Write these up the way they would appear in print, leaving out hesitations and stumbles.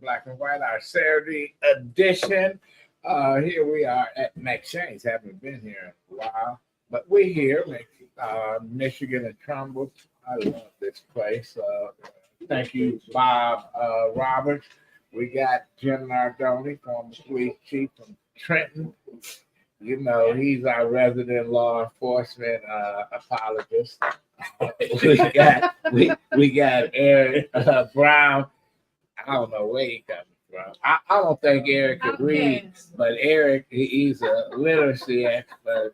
Black and White, our Saturday edition. Here we are at McShane's. Haven't been here in a while, but we're here, Michigan and Trumbull. I love this place. Thank you, Bob Roberts. We got Jim Nardone, former police chief from Trenton. You know, he's our resident law enforcement apologist. we got Eric Brown. I don't know where he coming from. I don't think Eric could read, but Eric, he's a literacy expert.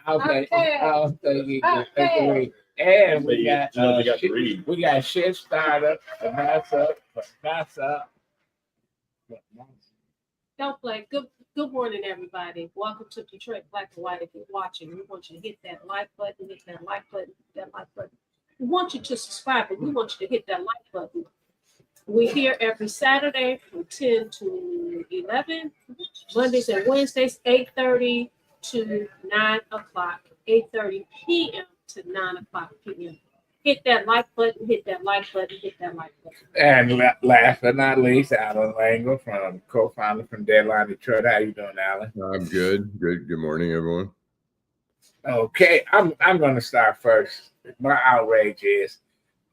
I don't think he can read. And we got shit starter, Vanessa. Don't play. Good morning, everybody. Welcome to Detroit Black and White. If you're watching, we want you to hit that like button, hit that like button, hit that like button. We want you to subscribe, but we want you to hit that like button. We're here every Saturday from 10 to 11, Mondays and Wednesdays, 8:30 to 9 o'clock, 8:30 p.m. to 9 o'clock p.m. Hit that like button, hit that like button, hit that like button. And last but not least, Allan Lengel, from co-founder from Deadline Detroit. How you doing, Allan? I'm good. Good morning, everyone. Okay, I'm going to start first. My outrage is,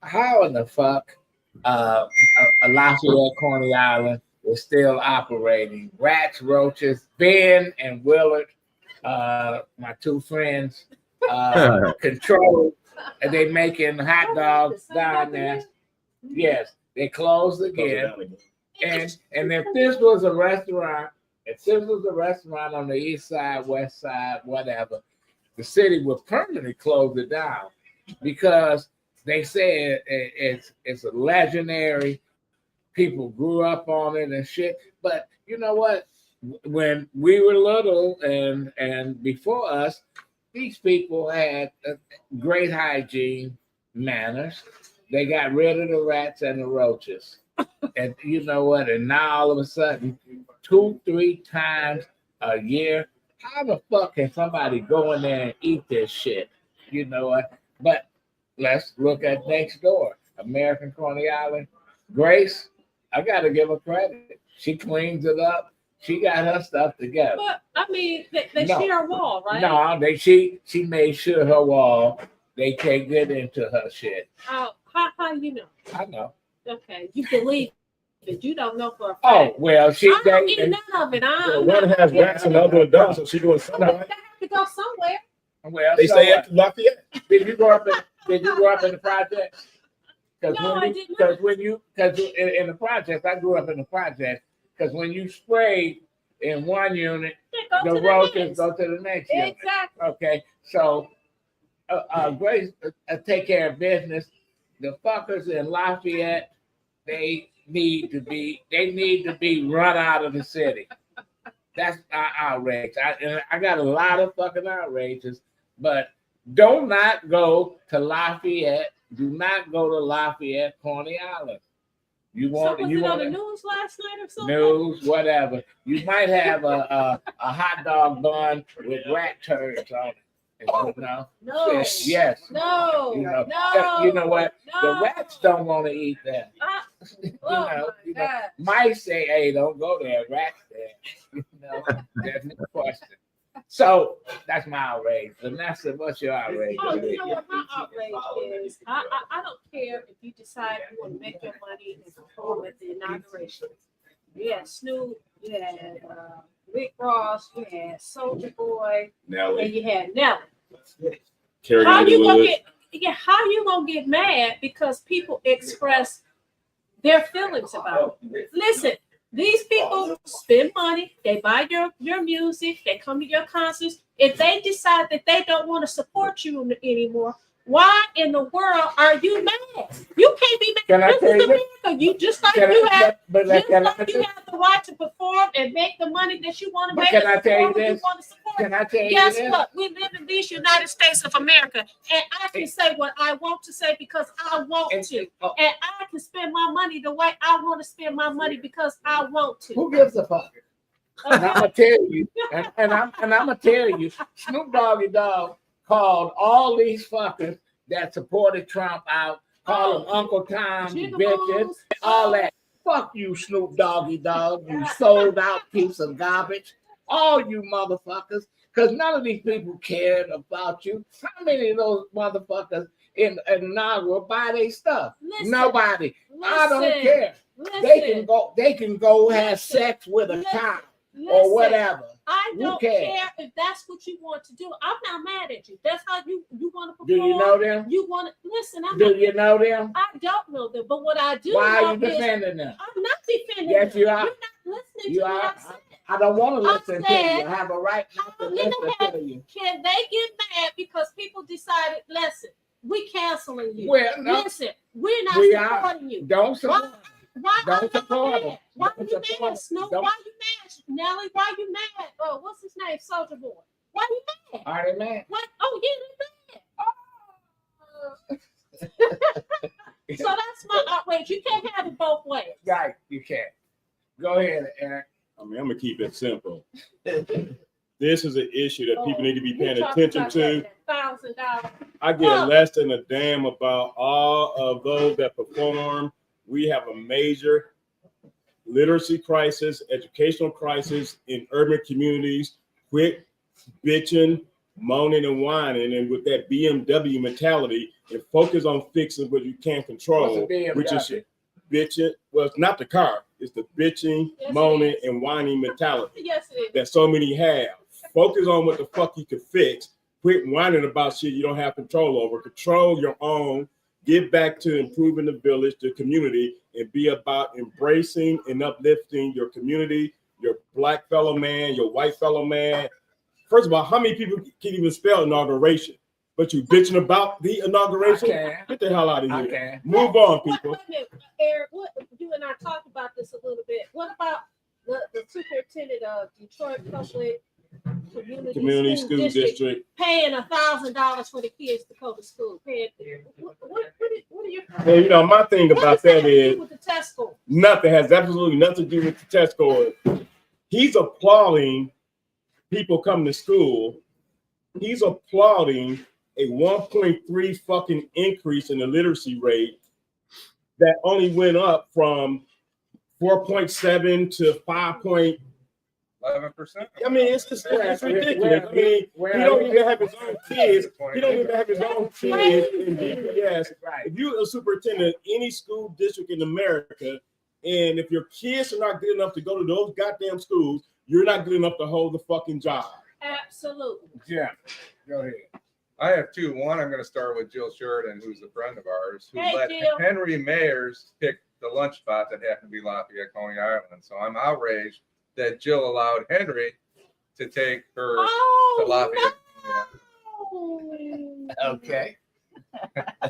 how in the fuck Lafayette, Coney Island is still operating? Rats, roaches, Ben and Willard, my two friends, control. And they making hot dogs down there. Yes, they closed again. And if this was a restaurant, on the east side, west side, whatever, the city would permanently close it down because they say it's a legendary. People grew up on it and shit. But you know what? When we were little and before us, these people had great hygiene manners. They got rid of the rats and the roaches. And you know what? And now all of a sudden, 2-3 times a year, how the fuck can somebody go in there and eat this shit? You know what? But let's look at next door. American Coney Island. Grace, I got to give her credit. She cleans it up. She got her stuff together. But I mean, they share a wall, right? No, she made sure her wall, they can't get into her shit. How you know? I know. Okay, you believe it. You don't know for a fact. Oh well, I'm not eating none of it. One has rats and the other don't, so she doing something. They have to go somewhere. Well, they say at Lafayette. Did you grow up in the project? No, I didn't. Because in the project, I grew up in the project. Because when you spray in one unit, the roaches go to the next unit. Exactly. Okay, so Grace take care of business. The fuckers in Lafayette, they need to be run out of the city. That's our outrage. I got a lot of fucking outrages, but do not go to Lafayette. Do not go to Lafayette, Coney Island. Was it on the news last night or something? News, whatever. You might have a hot dog bun with rat turds on it. No. Yes. No. You know what? No. The rats don't want to eat that. Mice say, "Hey, don't go there." Rats there. There's no question. So that's my outrage. Vanessa, what's your outrage? Oh, you know what my outrage is? I don't care if you decide you want to make your money and perform at the inauguration. You had Snoop, you had Rick Ross, you had Soldier Boy, Nelly. And you had Nelly. How you gonna get mad because people express their feelings about it? Listen. These people spend money, they buy your music, they come to your concerts. If they decide that they don't want to support you anymore, why in the world are you mad? You can't be mad. This is America. You just like you have the right to perform and make the money that you want to make. Can I tell you this? Guess what? We live in these United States of America, and I can say what I want to say because I want to, and I can spend my money the way I want to spend my money because I want to. Who gives a fuck? Okay. And I'm gonna tell you, and I'm gonna tell you, Snoop Doggy Dogg called all these fuckers that supported Trump out, called them Uncle Tom, bitches, all that. Fuck you, Snoop Doggy Dog, you sold out piece of garbage. All you motherfuckers, because none of these people cared about you. How many of those motherfuckers in Niagara buy their stuff? Listen, Nobody. I don't listen, care. listen, They can go have Listen, sex with a listen, cow listen. or whatever. I Who don't cares? care if that's what you want to do. I'm not mad at you. That's how you want to perform. Do you know them? You want to listen. Do you know them? I don't know them, but what I do Why know are you defending them? I'm not defending Yes, them. you are. You're not listening You to are. what I said. I don't want to listen to you. said, I have a right not to listen to you. Can they get mad because people decided, listen, we canceling you? Well, no, Listen, we're not we are. supporting you. Don't support. Why Don't I'm not support mad? them. Why Don't you support mad, them. Snoop? Don't- Why you mad, Nelly? Why you mad? What's his name? Soldier Boy. Why you mad? Are they mad? What? Oh, yeah, they mad. So that's my outrage. You can't have it both ways. Right, you can't. Go ahead, Eric. I mean, I'm gonna keep it simple. This is an issue that people need to be You paying talking attention about to. that $1,000. I get less than a damn about all of those that perform. We have a major literacy crisis, educational crisis in urban communities. Quit bitching, moaning, and whining, and with that BMW mentality, and focus on fixing what you can't control, What's a BMW? which is bitching. Well, it's not the car; it's the bitching, Yes, moaning, it is. and whining mentality Yes, it is. that so many have. Focus on what the fuck you can fix. Quit whining about shit you don't have control over. Control your own. Get back to improving the village, the community, and be about embracing and uplifting your community, your black fellow man, your white fellow man. First of all, how many people can even spell inauguration? But you bitching about the inauguration? I can. Get the hell out of I here. can. Move on, people. Wait a minute, Eric, you and I talked about this a little bit. What about the superintendent of Detroit Public Community School District. paying $1,000 for the kids to go to school? Paying, what are your Well, you know, my thing what about does that do is with the test score? nothing, has absolutely nothing to do with the test score. He's applauding people coming to school. He's applauding a 1.3 fucking increase in the literacy rate that only went up from 4.7 to 5. 11%. I mean, it's ridiculous. I mean, he don't even have his own kids. He don't even have his own kids in DPS. Right. If you're a superintendent of any school district in America, and if your kids are not good enough to go to those goddamn schools, you're not good enough to hold the fucking job. Absolutely. Yeah. Go ahead. I have two. One, I'm going to start with Jill Sheridan, who's a friend of ours, who Hey, let Jill. Henry Mayers pick the lunch spot that happened to be Lafayette, Coney Island. So I'm outraged that Jill allowed Henry to take her to Lafayette. No. Okay.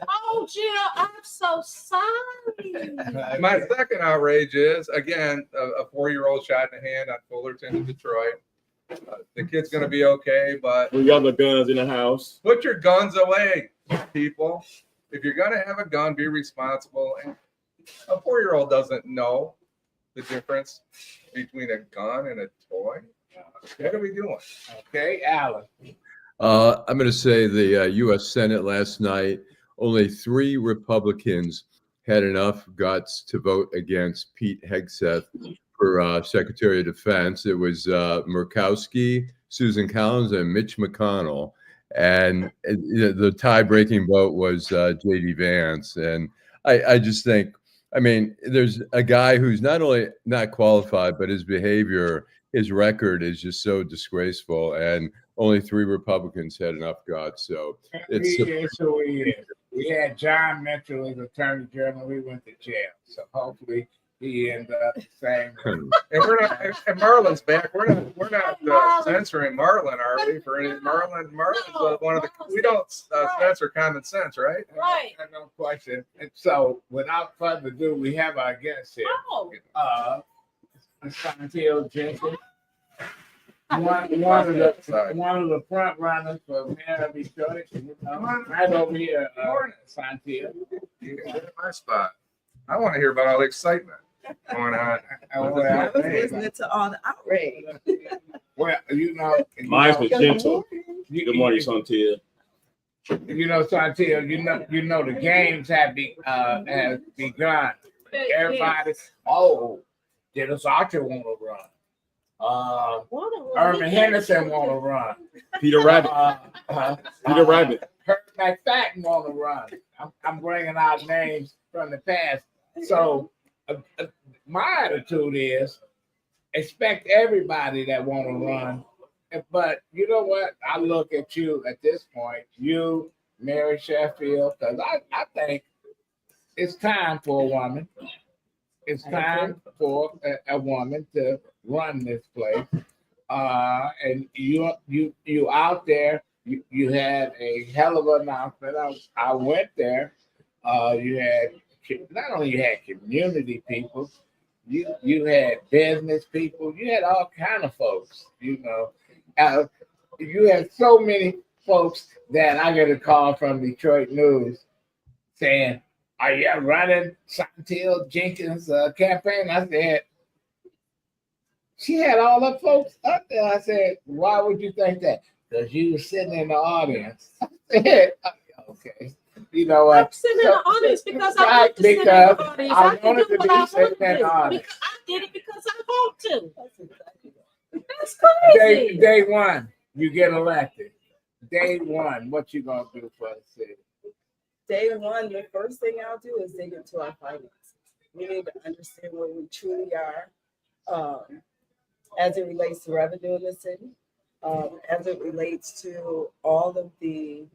Oh, Jill, I'm so sorry. My second outrage is, again, a 4-year-old shot in the hand on Fullerton in Detroit. The kid's going to be okay, but We got the guns in the house. put your guns away, people. If you're going to have a gun, be responsible. And a 4-year-old doesn't know the difference between a gun and a toy. What are we doing? Okay, Allan. I'm going to say the U.S. Senate last night, only 3 Republicans had enough guts to vote against Pete Hegseth for Secretary of Defense. It was Murkowski, Susan Collins, and Mitch McConnell. And the tie-breaking vote was J.D. Vance. And I just think, I mean, there's a guy who's not only not qualified, but his behavior, his record is just so disgraceful. And only 3 Republicans had enough guts. So it's who he is. We had John Mitchell as Attorney General. He went to jail. So hopefully he ended up the same. And we're not. And Marlon's back. We're not censoring Marlon, are we? For any Marlon's one of the. We don't censor common sense, right? Right. No question. And so, without further ado, we have our guest here. Oh. Saunteel Jenkins. One of the front runners for mayor of Detroit. Right over here, Saunteel. You get my spot. I want to hear about all the excitement going on. I was listening to all the outrage. Well, Mine's was gentle. Good morning, Saunteel. Saunteel, the games have begun. Everybody, oh, Dennis Archer want to run. Irvin Henderson want to run. Peter Rabbit. Peter Rabbit. Herb McFadden want to run. I'm bringing out names from the past. So my attitude is expect everybody that want to run. But you know what? I look at you at this point, you, Mary Sheffield, because I think it's time for a woman. It's time for a woman to run this place. And you out there. You had a hell of an announcement. I went there. You had not only you had community people, you had business people. You had all kind of folks. You had so many folks that I got a call from Detroit News saying, "Are you running Saunteel Jenkins campaign?" I said, she had all the folks up there. I said, "Why would you think that?" Because you were sitting in the audience. I said, "Okay, you know what?" I'm sitting in the audience because I want to sit in the audience. I can wanted do to what be I want sitting to in the do. audience. Because I did it because I want to. That's crazy. Day one, you get elected. Day one, what you gonna do for the city? Day one, the first thing I'll do is dig into our finances. We need to understand where we truly are as it relates to revenue in the city, as it relates to all of the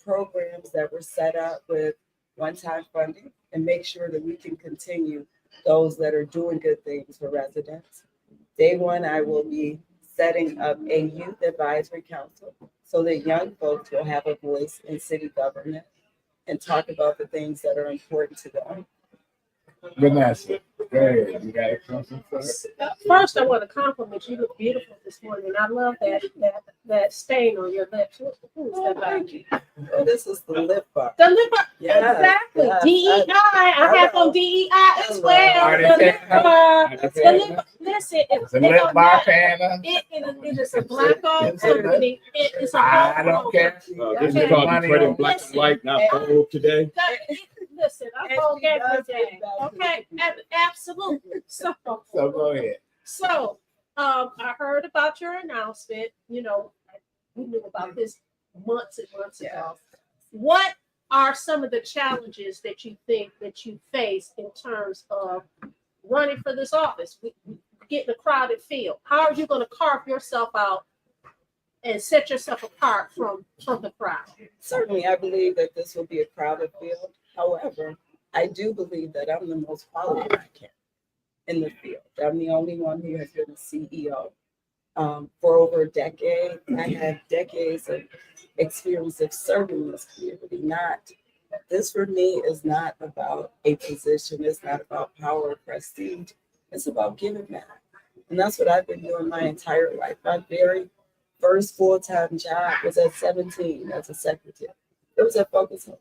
programs that were set up with one-time funding, and make sure that we can continue those that are doing good things for residents. Day one, I will be setting up a youth advisory council so that young folks will have a voice in city government and talk about the things that are important to them. Vanessa, go ahead. You got something for us? First, I want to compliment you. You look beautiful this morning. I love that stain on your lips. Who is that about you? Oh, this is the lip bar. The lip bar. Yeah, Exactly. yeah. DEI. I have on DEI as well. The lip bar. Listen, The lip bar panel. It is a black-owned company. It is a I don't care. This is called Detroit in black and white, not bold today. Listen, I vote every day. Okay, absolutely. So go ahead. So, I heard about your announcement. We knew about this months and months ago. What are some of the challenges that you think that you face in terms of running for this office, getting a crowded field? How are you going to carve yourself out and set yourself apart from the crowd? Certainly, I believe that this will be a crowded field. However, I do believe that I'm the most qualified in the field. I'm the only one who has been a CEO for over a decade. I have decades of experience of serving this community. This for me is not about a position. It's not about power or prestige. It's about giving back. And that's what I've been doing my entire life. My very first full-time job was at 17 as a secretary. It was at Focus Home.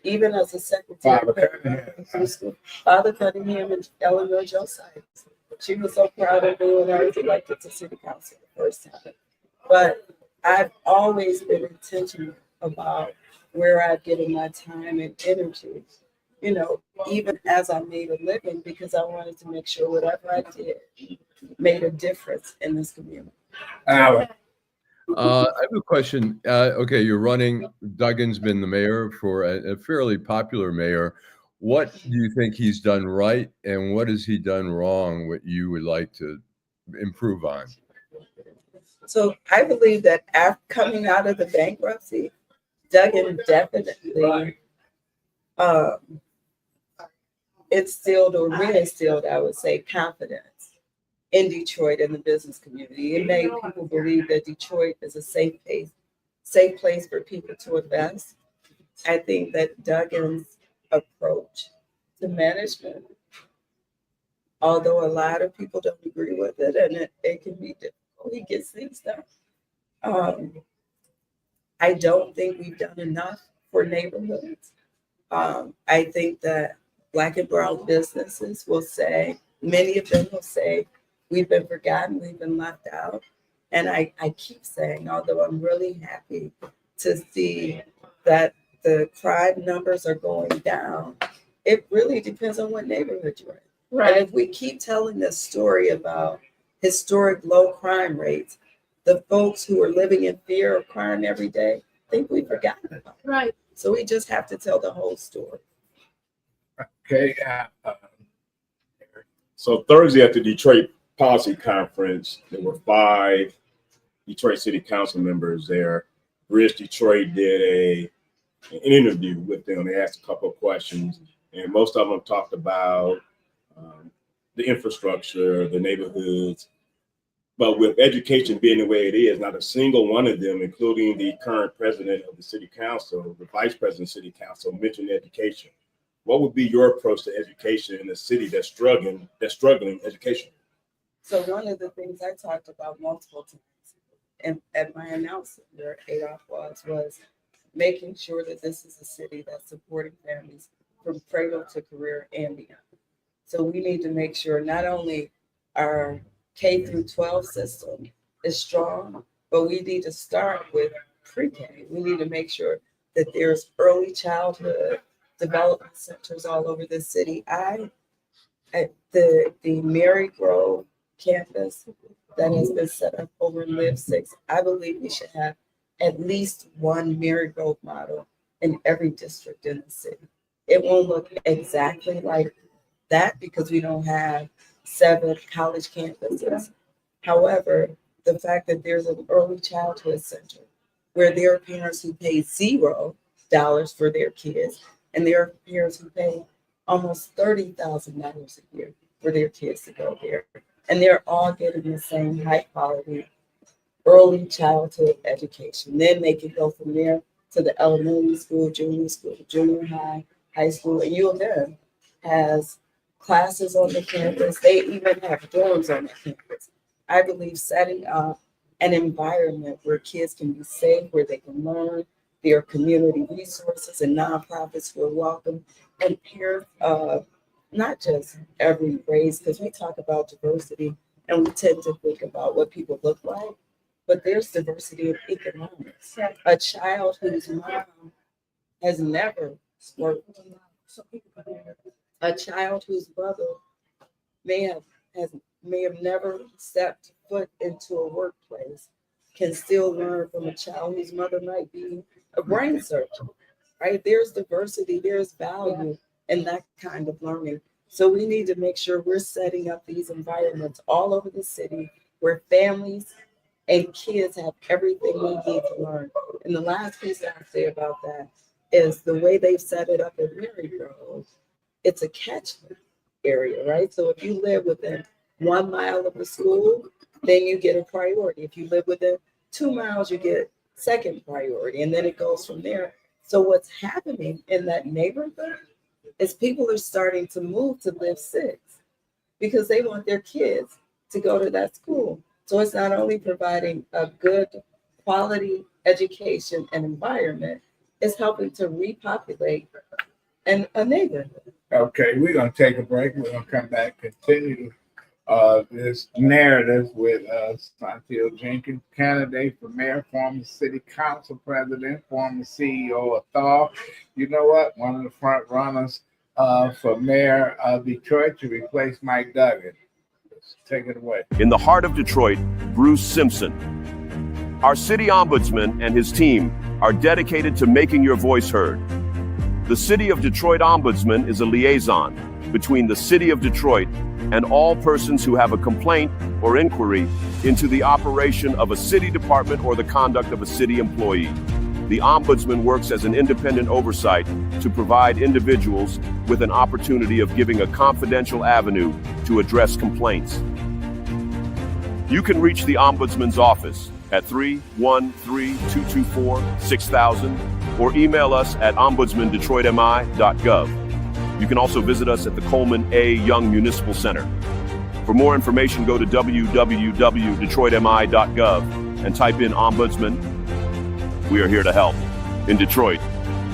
Even as a secretary, Father Cunningham and Eleanor Josiah. She was so proud of me when I was elected to city council the first time. But I've always been intentional about where I've given my time and energy, even as I made a living, because I wanted to make sure whatever I did made a difference in this community. Allan. I have a question. Okay, you're running. Duggan's been the mayor for a fairly popular mayor. What do you think he's done right, and what has he done wrong, what you would like to improve on? So I believe that after coming out of the bankruptcy, Duggan definitely instilled or reinstilled, I would say, confidence in Detroit and the business community. It made people believe that Detroit is a safe place for people to invest. I think that Duggan's approach to management, although a lot of people don't agree with it, and it can be difficult, he gets things done. I don't think we've done enough for neighborhoods. I think that Black and brown businesses will say, many of them will say, we've been forgotten, we've been left out. And I keep saying, although I'm really happy to see that the crime numbers are going down, It really depends on what neighborhood you're in. Right. And if we keep telling this story about historic low crime rates, the folks who are living in fear of crime every day think we've forgotten about it. Right. So we just have to tell the whole story. Okay. So Thursday at the Detroit Policy Conference, there were 5 Detroit City Council members there. Bridge Detroit did an interview with them. They asked a couple of questions, and most of them talked about the infrastructure, the neighborhoods. But with education being the way it is, not a single one of them, including the current president of the city council, the vice president of the city council, mentioned education. What would be your approach to education in a city that's struggling education? So one of the things I talked about multiple times and at my announcement where Adolph was making sure that this is a city that's supporting families from cradle to career and beyond. So we need to make sure not only our K through 12 system is strong, but we need to start with pre-K. We need to make sure that there's early childhood development centers all over the city. At the Mary Grove campus that has been set up over in Live 6, I believe we should have at least one Mary Grove model in every district in the city. It won't look exactly like that because we don't have 7 college campuses. However, the fact that there's an early childhood center where there are parents who pay $0 for their kids, and there are parents who pay almost $30,000 a year for their kids to go there. And they're all getting the same high quality early childhood education. Then they can go from there to the elementary school, junior high, high school. And U of M has classes on the campus. They even have dorms on the campus. I believe setting up an environment where kids can be safe, where they can learn, there are community resources and nonprofits who are welcome, and parents of not just every race, because we talk about diversity and we tend to think about what people look like, but there's diversity of economics. A child whose mom has never worked, a child whose mother may have never stepped foot into a workplace can still learn from a child whose mother might be a brain surgeon, right? There's diversity, there's value in that kind of learning. So we need to make sure we're setting up these environments all over the city where families and kids have everything they need to learn. And the last piece that I say about that is the way they've set it up in Mary Grove. It's a catchment area, right? So if you live within 1 mile of the school, then you get a priority. If you live within 2 miles, you get second priority, and then it goes from there. So what's happening in that neighborhood is people are starting to move to Live 6 because they want their kids to go to that school. So it's not only providing a good quality education and environment, it's helping to repopulate a neighborhood. Okay, we're going to take a break. We're going to come back, continue this narrative with Saunteel Jenkins, candidate for mayor, former city council president, former CEO of Thor. You know what? One of the front runners for mayor of Detroit to replace Mike Duggan. Let's take it away. In the heart of Detroit, Bruce Simpson. Our city ombudsman and his team are dedicated to making your voice heard. The City of Detroit Ombudsman is a liaison between the City of Detroit and all persons who have a complaint or inquiry into the operation of a city department or the conduct of a city employee. The Ombudsman works as an independent oversight to provide individuals with an opportunity of giving a confidential avenue to address complaints. You can reach the Ombudsman's office at 313-224-6000 or email us at ombudsmandetroitmi.gov. You can also visit us at the Coleman A. Young Municipal Center. For more information, go to www.detroitmi.gov and type in Ombudsman. We are here to help. In Detroit,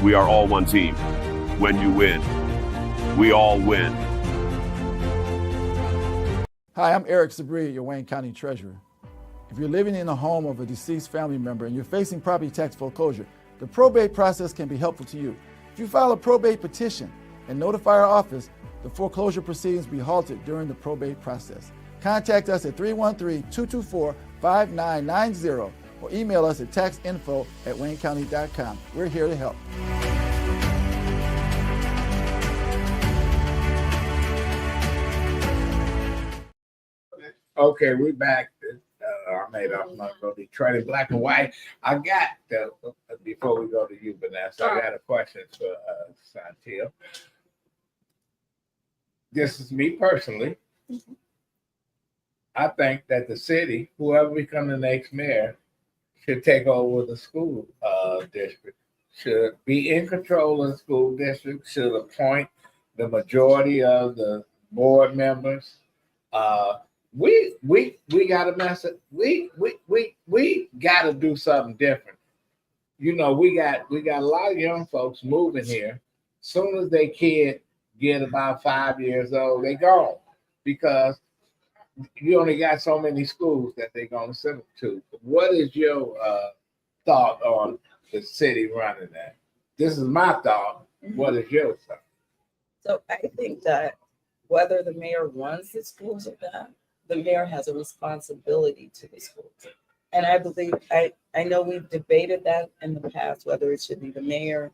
we are all one team. When you win, we all win. Hi, I'm Eric Sabri, your Wayne County Treasurer. If you're living in the home of a deceased family member and you're facing property tax foreclosure, the probate process can be helpful to you. If you file a probate petition, and notify our office, the foreclosure proceedings be halted during the probate process. Contact us at 313-224-5990 or email us at taxinfo@waynecounty.com. We're here to help. Okay, we back. I made up Mongo, Detroit in black and white. I got before we go to you, Vanessa, I got a question for Saunteel. This is me personally. I think that the city, whoever becomes the next mayor, should take over the school district, should be in control of the school district, should appoint the majority of the board members. We gotta mess it. We gotta do something different. You know, we got a lot of young folks moving here. Soon as they kid get about 5 years old, they gone because you only got so many schools that they're gonna send them to. What is your thought on the city running that? This is my thought. What is your thought? So I think that whether the mayor runs the schools or not, the mayor has a responsibility to the schools. And I believe, I know we've debated that in the past, whether it should be the mayor,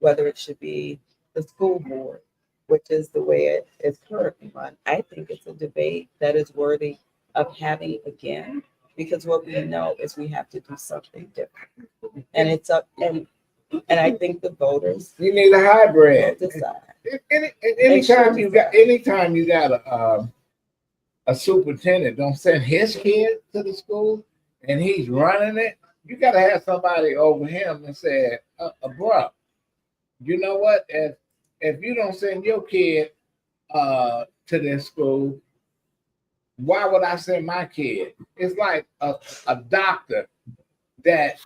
whether it should be the school board, which is the way it is currently run. I think it's a debate that is worthy of having again, because what we know is we have to do something different. And it's up, and I think the voters. You need a hybrid. Decide. Anytime you got a superintendent, don't send his kid to the school and he's running it. You got to have somebody over him and say, bro, you know what? If you don't send your kid to this school, why would I send my kid? It's like a doctor that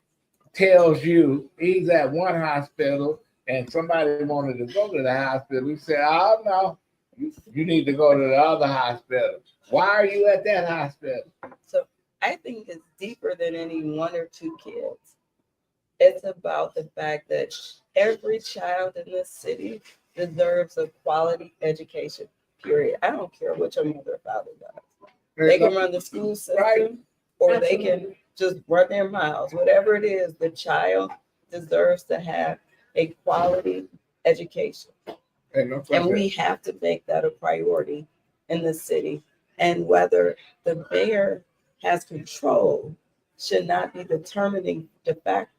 tells you he's at one hospital and somebody wanted to go to the hospital. He said, oh, no, you need to go to the other hospital. Why are you at that hospital? So I think it's deeper than any one or two kids. It's about the fact that every child in this city deserves a quality education, period. I don't care what your mother or father does. They can run the school system or they can just run their mouths. Whatever it is, the child deserves to have a quality education. And we have to make that a priority in the city. And whether the mayor has control should not be the determining factor.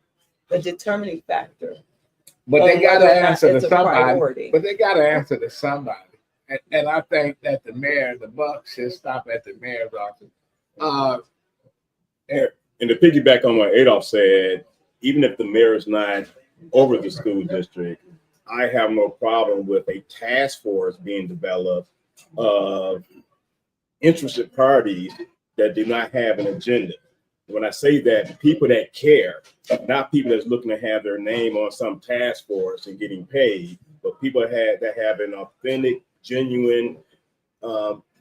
But they got to answer to somebody. But they got to answer to somebody. And I think that the buck should stop at the mayor's office. And to piggyback on what Adolph said, even if the mayor is not over the school district, I have no problem with a task force being developed of interested parties that do not have an agenda. When I say that, people that care, not people that's looking to have their name on some task force and getting paid, but people that have an authentic, genuine,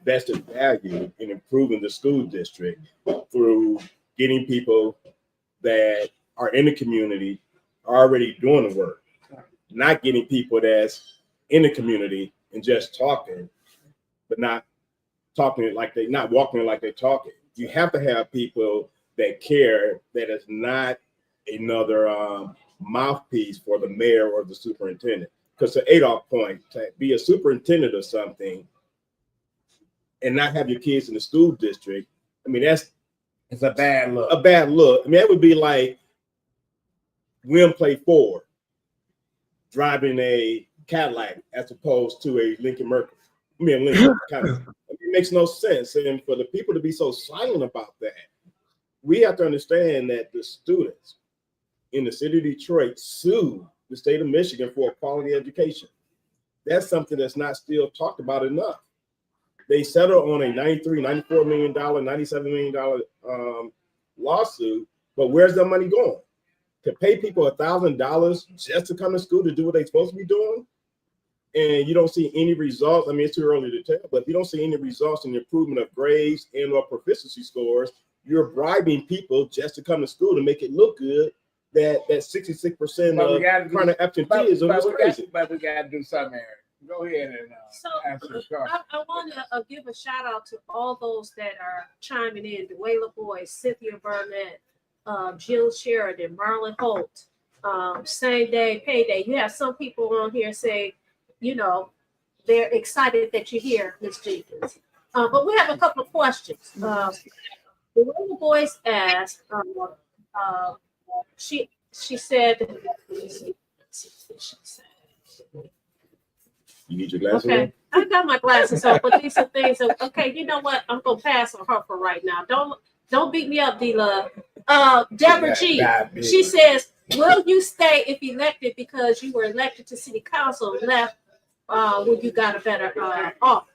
vested value in improving the school district through getting people that are in the community already doing the work, not getting people that's in the community and just talking, but not talking like not walking like they're talking. You have to have people that care, that is not another mouthpiece for the mayor or the superintendent. Because to Adolph's point, to be a superintendent or something and not have your kids in the school district, I mean, it's a bad look. A bad look. I mean, that would be like Wim play Ford driving a Cadillac as opposed to a Lincoln Mercury. I mean, Lincoln kind of. It makes no sense. And for the people to be so silent about that, we have to understand that the students in the city of Detroit sued the state of Michigan for a quality education. That's something that's not still talked about enough. They settled on a $93, $94 million, $97 million lawsuit, but where's the money going? To pay people $1,000 just to come to school to do what they're supposed to be doing? And you don't see any results. I mean, it's too early to tell, but if you don't see any results in the improvement of grades and or proficiency scores, you're bribing people just to come to school to make it look good. That 66% of current absenteeism is crazy. But we got to do something, Eric. Go ahead and answer the question. I want to give a shout out to all those that are chiming in: Dwayla Boyce, Cynthia Burnett, Jill Sheridan, Marlon Holt, Same Day Payday. You have some people on here say, you know, they're excited that you're here, Ms. Jenkins. But we have a couple of questions. Dwayla Boyce asked, she said, You need your glasses okay, on? I got my glasses on, but these are things that, okay, you know what? I'm gonna pass on her for right now. Don't beat me up, D-Love. Deborah G. She says, will you stay if elected because you were elected to city council and left when you got a better offer?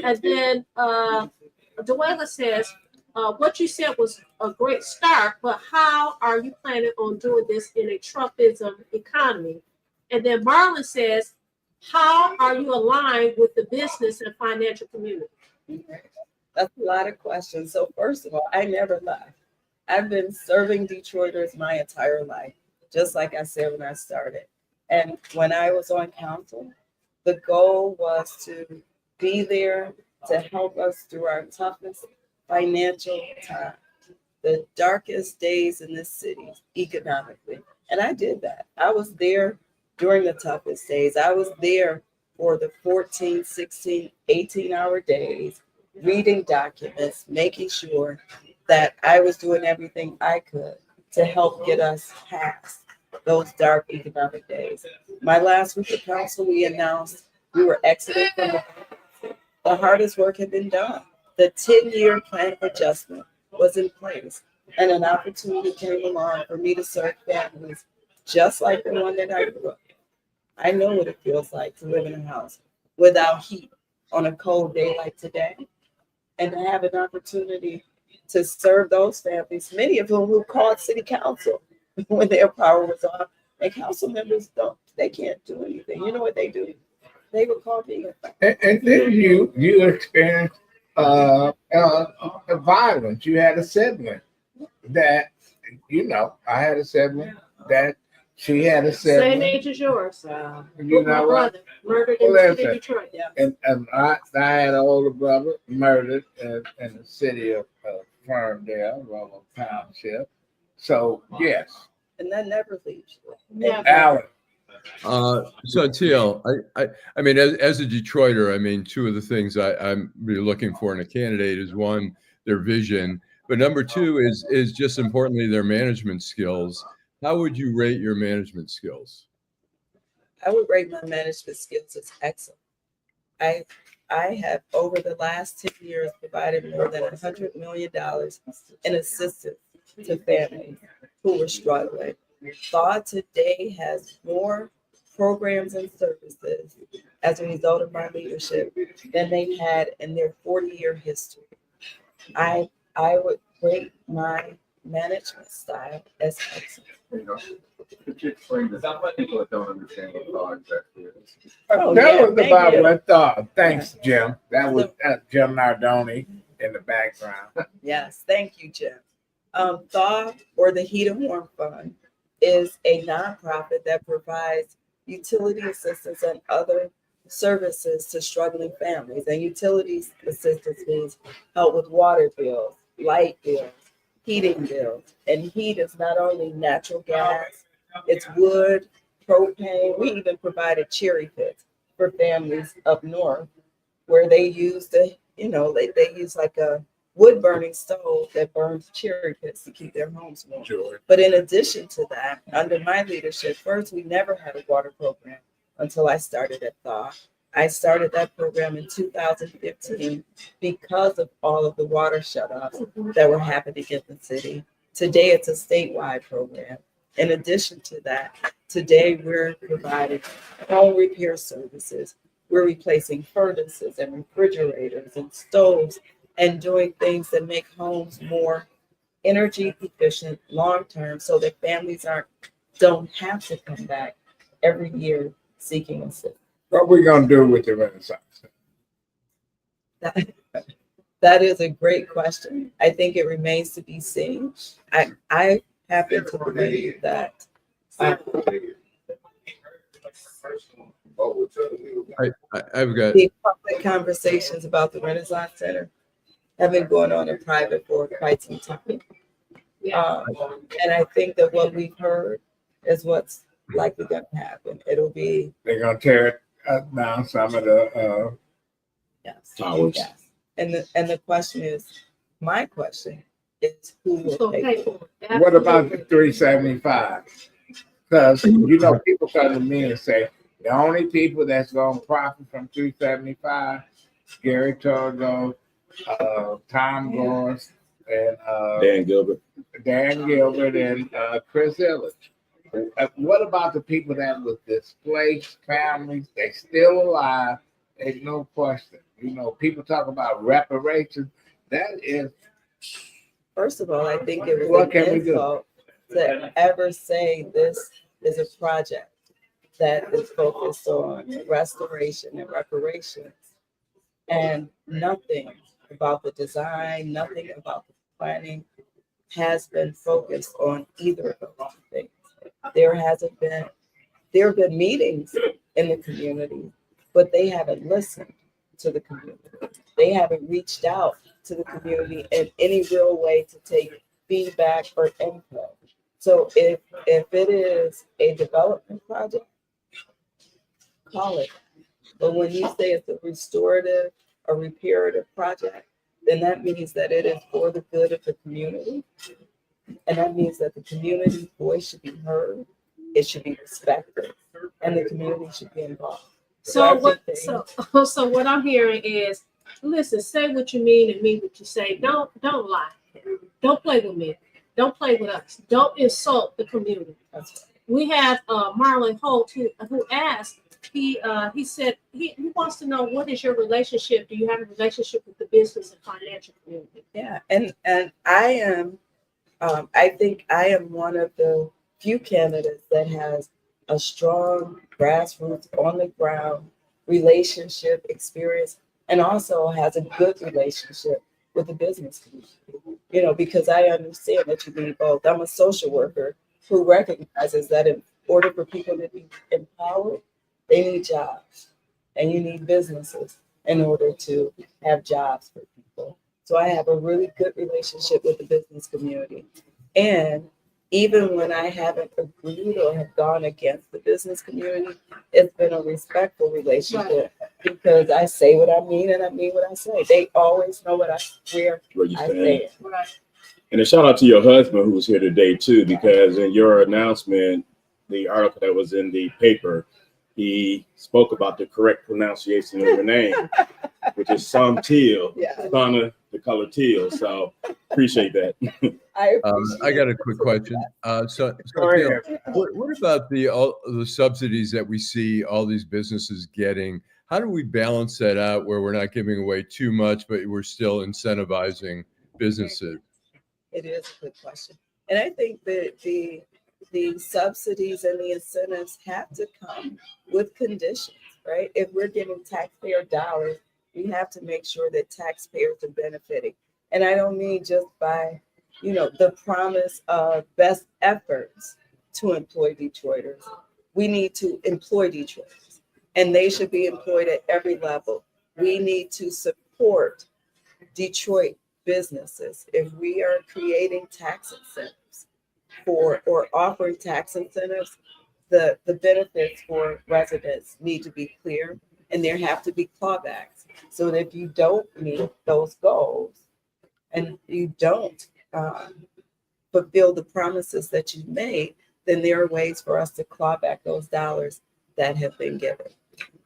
And then Dwayla says, what you said was a great start, but how are you planning on doing this in a Trumpism economy? And then Marlon says, how are you aligned with the business and financial community? That's a lot of questions. So first of all, I never left. I've been serving Detroiters my entire life, just like I said when I started. And when I was on council, the goal was to be there to help us through our toughest financial time, the darkest days in this city economically. And I did that. I was there during the toughest days. I was there for the 14, 16, 18-hour days, reading documents, making sure that I was doing everything I could to help get us past those dark economic days. My last week of council, we announced we were exiting from the hardest work had been done. The 10-year plan of adjustment was in place, and an opportunity came along for me to serve families just like the one that I grew up in. I know what it feels like to live in a house without heat on a cold day like today, and to have an opportunity to serve those families, many of whom who called city council when their power was off, and council members they can't do anything. You know what they do? They would call me. And then you experienced violence. You had a sibling that, I had a sibling that she had a sibling. Same age as yours. You My know brother murdered in the city of Detroit. Yeah. And I had an older brother murdered in the city of Ferndale, Rolla Township. So yes. And that never leaves you. Never. Allan. Saunteel, I mean, as a Detroiter, I mean, two of the things I'm really looking for in a candidate is one, their vision, but number two is just importantly their management skills. How would you rate your management skills? I would rate my management skills as excellent. I have over the last 10 years provided more than $100 million in assistance to families who were struggling. Thought today has more programs and services as a result of my leadership than they've had in their 40-year history. I would rate my management style as excellent. Could you explain this? People that don't understand what thought exactly is. That was about what thought. Thanks, Jim. That was Jim Nardone in the background. Yes, thank you, Jim. Thaw, or the Heat and Warm Fund, is a nonprofit that provides utility assistance and other services to struggling families. And utility assistance means help with water bills, light bills, heating bills. And heat is not only natural gas, it's wood, propane. We even provided cherry pits for families up north where they use they use like a wood burning stove that burns cherry pits to keep their homes warm. Sure. But in addition to that, under my leadership, first, we never had a water program until I started at Thaw. I started that program in 2015 because of all of the water shutoffs that were happening in the city. Today, it's a statewide program. In addition to that, today we're providing home repair services. We're replacing furnaces and refrigerators and stoves and doing things that make homes more energy efficient long-term so that families don't have to come back every year seeking assistance. What are we going to do with the Renaissance? That is a great question. I think it remains to be seen. I happen to believe that I've got. The public conversations about the Renaissance Center have been going on in private for quite some time. And I think that what we've heard is what's likely going to happen. It'll be They're gonna tear down some of the Towers. Yes. And the question is, my question is, who will pay for it? What about the 375? Because people come to me and say the only people that's gonna profit from 375, Gary Torgo, Tom Gorse, and Dan Gilbert, and Chris Illich. What about the people that was displaced families? They still alive. There's no question. People talk about reparations. That is. First of all, I think it was What can we an do? insult to ever say this is a project that is focused on restoration and reparations, and nothing about the design, nothing about the planning has been focused on either of those things. There have been meetings in the community, but they haven't listened to the community. They haven't reached out to the community in any real way to take feedback or input. So if it is a development project, call it. But when you say it's a restorative or reparative project, then that means that it is for the good of the community. And that means that the community's voice should be heard, it should be respected, and the community should be involved. So what I'm hearing is, listen, say what you mean and mean what you say. Don't lie. Don't play with me. Don't play with us. Don't insult the community. That's right. We have Marlon Holt who asked. He said he wants to know, what is your relationship? Do you have a relationship with the business and financial community? Yeah, and I am. I think I am one of the few candidates that has a strong grassroots, on the ground relationship experience, and also has a good relationship with the business community. Because I understand that you need both. I'm a social worker who recognizes that in order for people to be empowered, they need jobs, and you need businesses in order to have jobs for people. So I have a really good relationship with the business community. And even when I haven't agreed or have gone against the business community, it's been a respectful relationship, because I say what I mean and I mean what I say. They always know where I say it. Right. And a shout out to your husband who's here today too, because in your announcement, the article that was in the paper, he spoke about the correct pronunciation of your name, which is Saunteel, son of the color teal. So appreciate that. I got a quick question. Saunteel, what about all the subsidies that we see all these businesses getting? How do we balance that out where we're not giving away too much, but we're still incentivizing businesses? It is a good question. And I think that the subsidies and the incentives have to come with conditions, right? If we're giving taxpayer dollars, we have to make sure that taxpayers are benefiting. And I don't mean just by, the promise of best efforts to employ Detroiters. We need to employ Detroiters, and they should be employed at every level. We need to support Detroit businesses. If we are creating tax incentives or offering tax incentives, the benefits for residents need to be clear, and there have to be clawbacks, so that if you don't meet those goals and you don't fulfill the promises that you made, then there are ways for us to claw back those dollars that have been given.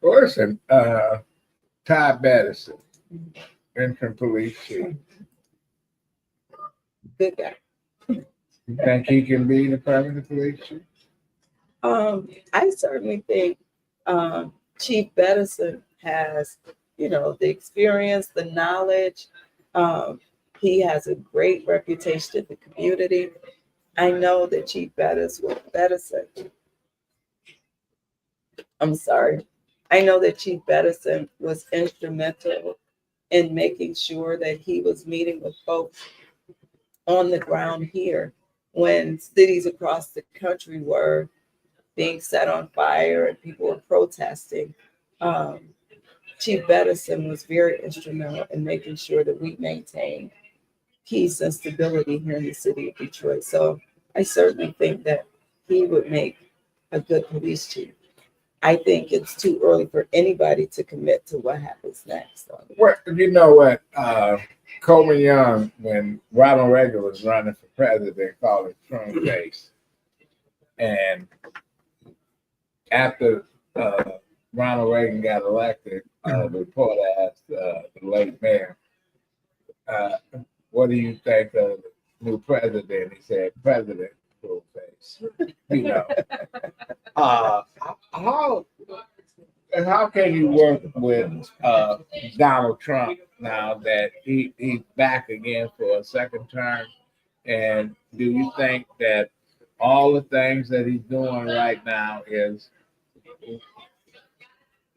Listen, Todd Madison, interim police chief. Good guy. You think he can be the permanent police chief? I certainly think Chief Bedison has, the experience, the knowledge. He has a great reputation in the community. I know that Chief Bedison, I know that Chief Bedison was instrumental in making sure that he was meeting with folks on the ground here when cities across the country were being set on fire and people were protesting, Chief Bedison was very instrumental in making sure that we maintain peace and stability here in the city of Detroit. So I certainly think that he would make a good police chief. I think it's too early for anybody to commit to what happens next. Well, you know what? Coleman Young, when Ronald Reagan was running for president, called it Trump case. And after Ronald Reagan got elected, the reporter asked the late mayor, what do you think of the new president? He said, President, full face. You know. How can you work with Donald Trump now that he's back again for a second term? And do you think that all the things that he's doing right now is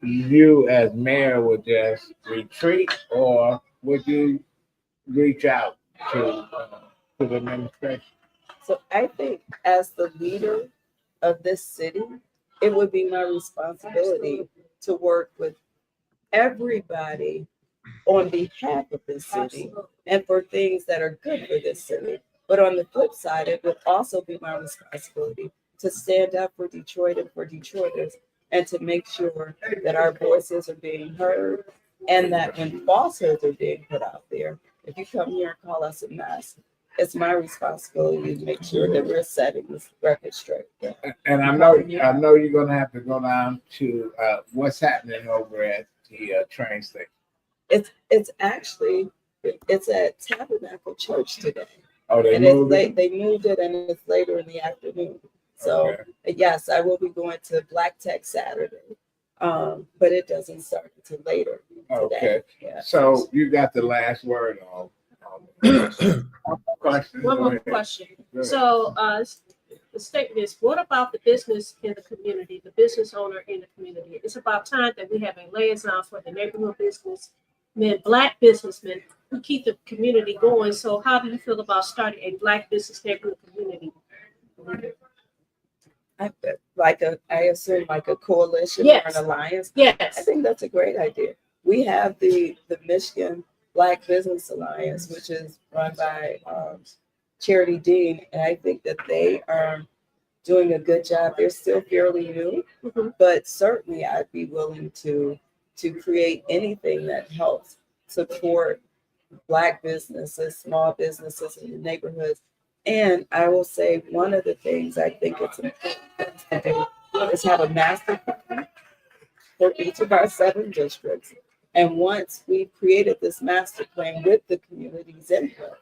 you as mayor would just retreat, or would you reach out to the administration? So I think as the leader of this city, it would be my responsibility to work with everybody on behalf of this city and for things that are good for this city. But on the flip side, it would also be my responsibility to stand up for Detroit and for Detroiters and to make sure that our voices are being heard and that when falsehoods are being put out there, if you come here and call us a mess, it's my responsibility to make sure that we're setting this record straight. And I know you're gonna have to go down to what's happening over at the train station. It's actually at Tabernacle Church today. Oh, they and moved it's late. it? They moved it, and it's later in the afternoon. So yes, I will be going to Black Tech Saturday, but it doesn't start until later today. Okay. Yeah. So you got the last word on. One more question. So the statement is, what about the business in the community, the business owner in the community? It's about time that we have a liaison for the neighborhood businessmen, Black businessmen who keep the community going. So how do you feel about starting a Black business neighborhood community? I assume like a coalition Yes. or an alliance. Yes. I think that's a great idea. We have the Michigan Black Business Alliance, which is run by Charity Dean, and I think that they are doing a good job. They're still fairly new, but certainly I'd be willing to create anything that helps support Black businesses, small businesses in the neighborhoods. And I will say one of the things I think it's important to do is have a master plan for each of our 7 districts. And once we've created this master plan with the community's input,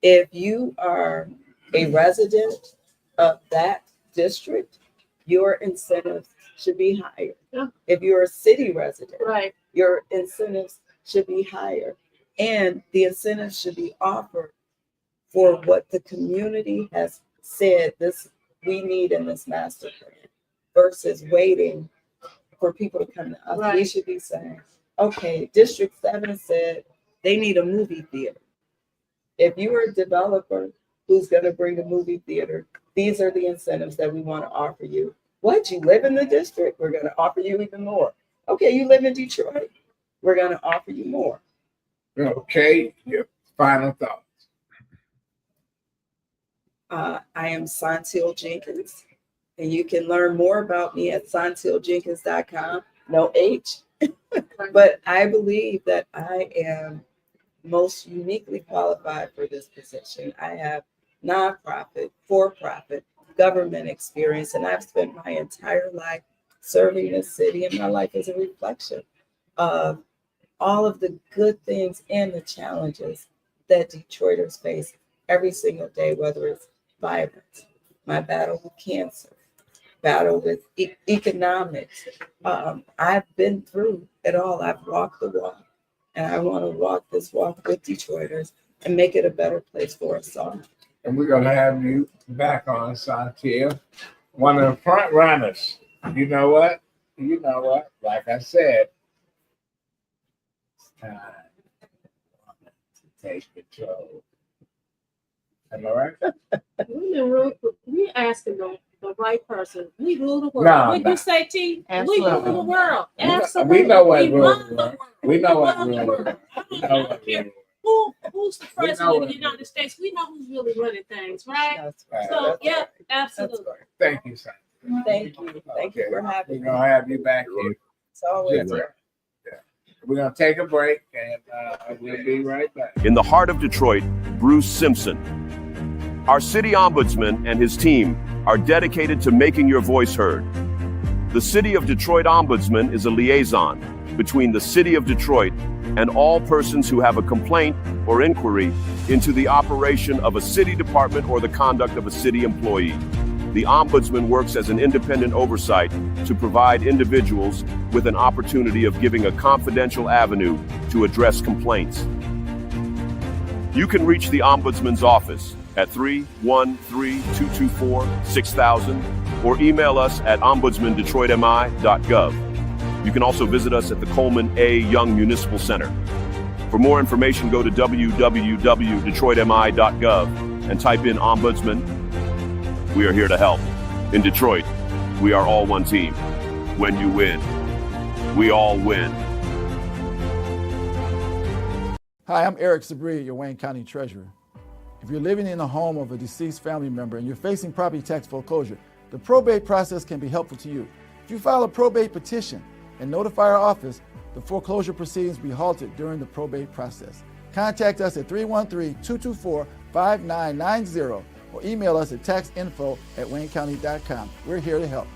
if you are a resident of that district, your incentives should be higher. Yeah. If you're a city resident, Right. your incentives should be higher. And the incentives should be offered for what the community has said this we need in this master plan versus waiting for people to come to us. Right. We should be saying, okay, District 7 said they need a movie theater. If you are a developer who's going to bring a movie theater, these are the incentives that we want to offer you. What, you live in the district? We're going to offer you even more. Okay, you live in Detroit? We're going to offer you more. Okay, your final thoughts. I am Saunteel Jenkins, and you can learn more about me at SaunteelJenkins.com. No H. But I believe that I am most uniquely qualified for this position. I have nonprofit, for-profit, government experience, and I've spent my entire life serving this city, and my life is a reflection of all of the good things and the challenges that Detroiters face every single day, whether it's violence, my battle with cancer, battle with economics. I've been through it all. I've walked the walk, and I want to walk this walk with Detroiters and make it a better place for us all. And we're gonna have you back on, Saunteel, one of the front runners. You know what? Like I said, it's time to take control. Am I right? We asking them the right person, we rule the world. No, What no. you say, T? Absolutely. We rule the world. We know- Absolutely. we know what We rule run the the world. world. We know what run the rule. world. We know what rule. Who's the We know president of what- the United States? We know who's really running things, right? That's Right. So, That's yeah, right. absolutely. Right. Thank you, son. Thank you. Thank you for We're having me. gonna have you back here. It's always Yeah. We're gonna take a break and we'll be right back. In the heart of Detroit, Bruce Simpson. Our city ombudsman and his team are dedicated to making your voice heard. The City of Detroit Ombudsman is a liaison between the City of Detroit and all persons who have a complaint or inquiry into the operation of a city department or the conduct of a city employee. The Ombudsman works as an independent oversight to provide individuals with an opportunity of giving a confidential avenue to address complaints. You can reach the Ombudsman's office at 313-224-6000 or email us at ombudsmandetroitmi.gov. You can also visit us at the Coleman A. Young Municipal Center. For more information, go to www.detroitmi.gov and type in Ombudsman. We are here to help. In Detroit, we are all one team. When you win, we all win. Hi, I'm Eric Sabri, your Wayne County Treasurer. If you're living in the home of a deceased family member and you're facing property tax foreclosure, the probate process can be helpful to you. If you file a probate petition and notify our office, the foreclosure proceedings will be halted during the probate process. Contact us at 313-224-5990 or email us at taxinfo@waynecounty.com. We're here to help.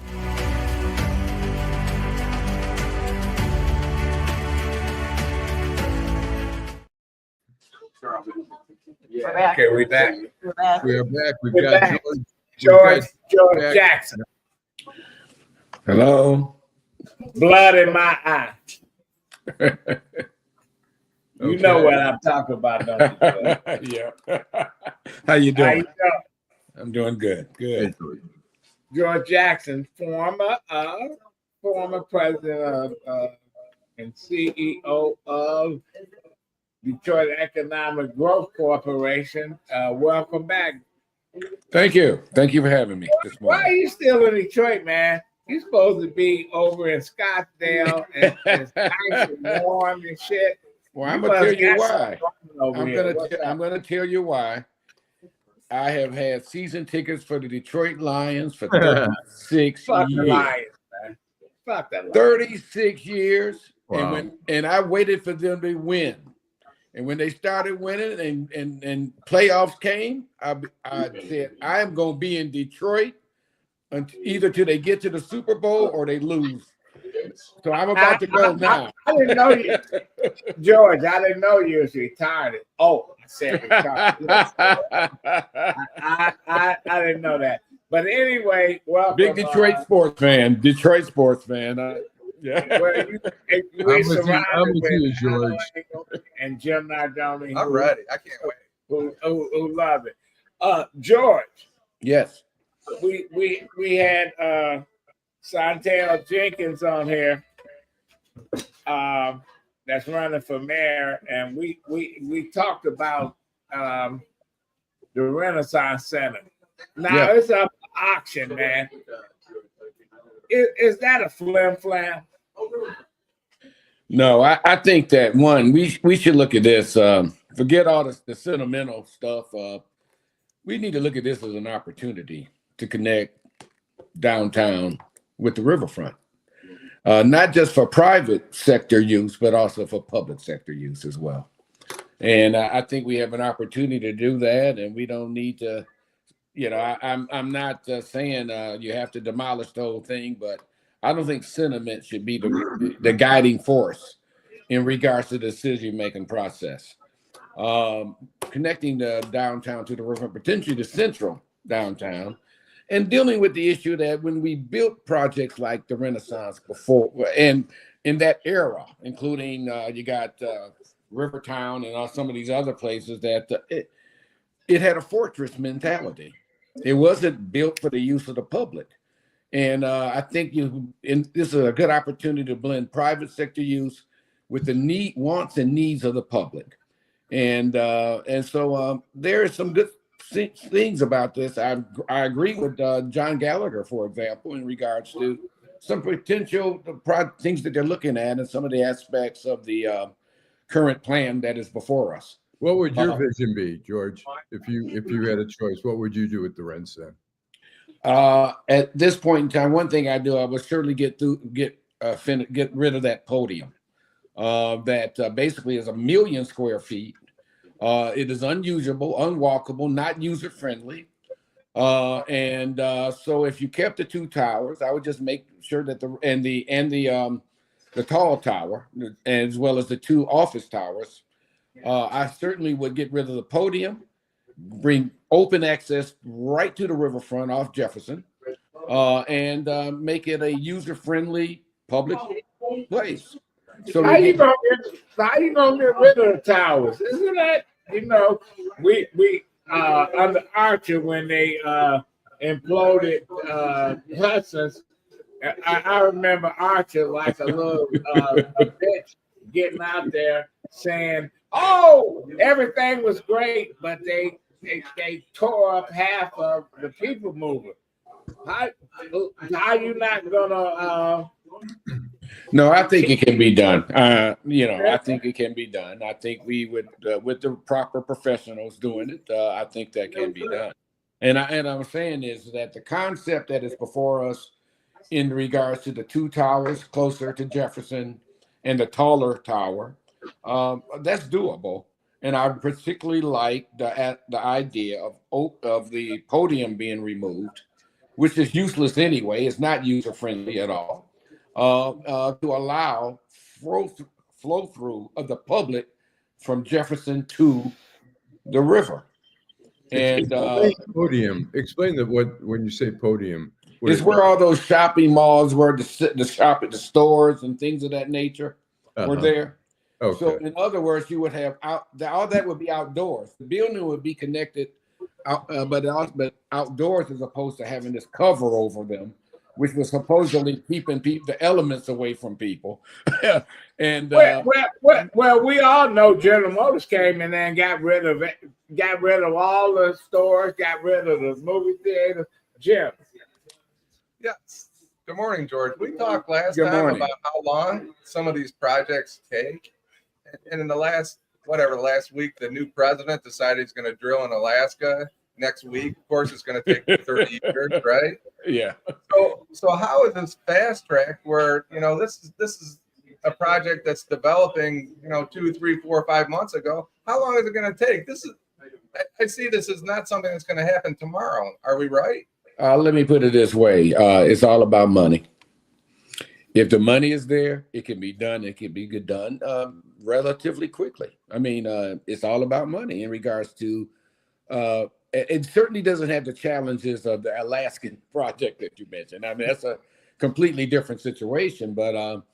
Yeah. Okay, we're back. We're back. We are back. We've We're got back. George. George Jackson. Hello. Blood in my eye. You know Okay. what I'm talking about, don't you? Yeah. How you How doing? you doing? I'm doing good. Good. George Jackson, former president of and CEO of Detroit Economic Growth Corporation. Welcome back. Thank you. Thank you for having me this Why are morning. you still in Detroit, man? You're supposed to be over in Scottsdale and it's nice and warm and shit. Well, I'm You gonna tell must you got why. something going over here. What's up? I'm gonna tell you why. I have had season tickets for the Detroit Lions for 36 Fuck the years. Lions, man. Fuck that Lions. 36 years, Wow. and I waited for them to win. And when they started winning and playoffs came, I said I am going to be in Detroit either till they get to the Super Bowl or they lose. So I'm about to go now. I didn't know you, George. I didn't know you was retired. Oh, I said retired. Yes. I didn't know that. But anyway, welcome. Big Detroit sports fan. Detroit sports fan. Yeah. Well, you I'm with surrounded you, with George. Allan and Jim Nardone, I'm ready. I can't wait. who love it. George, Yes. we had Saunteel Jenkins on here. That's running for mayor, and we talked about the Renaissance Center. Now Yeah. it's up for auction, man. Is that a flim flam? No, I think that one, we should look at this. Forget all the sentimental stuff. We need to look at this as an opportunity to connect downtown with the riverfront. Not just for private sector use, but also for public sector use as well. And I think we have an opportunity to do that, and we don't need to, I'm not saying you have to demolish the whole thing, but I don't think sentiment should be the guiding force in regards to the decision-making process. Connecting the downtown to the river, potentially the central downtown, and dealing with the issue that when we built projects like the Renaissance before, and in that era, including you got Rivertown and some of these other places, that it had a fortress mentality. It wasn't built for the use of the public. And I think this is a good opportunity to blend private sector use with the wants and needs of the public. And so there is some good things about this. I agree with John Gallagher, for example, in regards to some potential things that they're looking at and some of the aspects of the current plan that is before us. What would your vision be, George? If you had a choice, what would you do with the RenCen? At this point in time, one thing I do, I would certainly get rid of that podium. That basically is 1 million square feet. It is unusable, unwalkable, not user friendly. So if you kept the 2 towers, I would just make sure that the tall tower, as well as the 2 office towers, I certainly would get rid of the podium, bring open access right to the riverfront off Jefferson, and make it a user-friendly public place. So how you gonna get rid of the towers? Isn't that, we under Archer, when they imploded Hudson's, I remember Archer like a little a bitch getting out there saying, "Oh, everything was great," but they tore up half of the people mover. How you not gonna? No, I think it can be done. I think it can be done. I think we would, with the proper professionals doing it, I think that can be done. And I'm saying is that the concept that is before us in regards to the 2 towers closer to Jefferson and the taller tower, that's doable. And I particularly like the idea of the podium being removed, which is useless anyway. It's not user friendly at all. To allow flow through of the public from Jefferson to the river. And podium. Explain when you say podium. It's where all those shopping malls were, the shop at the stores and things of that nature were there. Okay. So in other words, you would have all that would be outdoors. The building would be connected, but outdoors, as opposed to having this cover over them, which was supposedly keeping the elements away from people. And well, we all know General Motors came in there and got rid of all the stores, got rid of the movie theater, Jim. Yes. Good morning, George. We talked last time about how long some of these projects take. And in the last week, the new president decided he's going to drill in Alaska next week. Of course, it's going to take 30 years, right? Yeah. So how is this fast track where, this is a project that's developing, 2, 3, 4, 5 months ago? How long is it going to take? I see this as not something that's going to happen tomorrow. Are we right? Let me put it this way. It's all about money. If the money is there, it can be done. It can be done relatively quickly. I mean, it's all about money in regards to, it certainly doesn't have the challenges of the Alaskan project that you mentioned. I mean, that's a completely different situation. But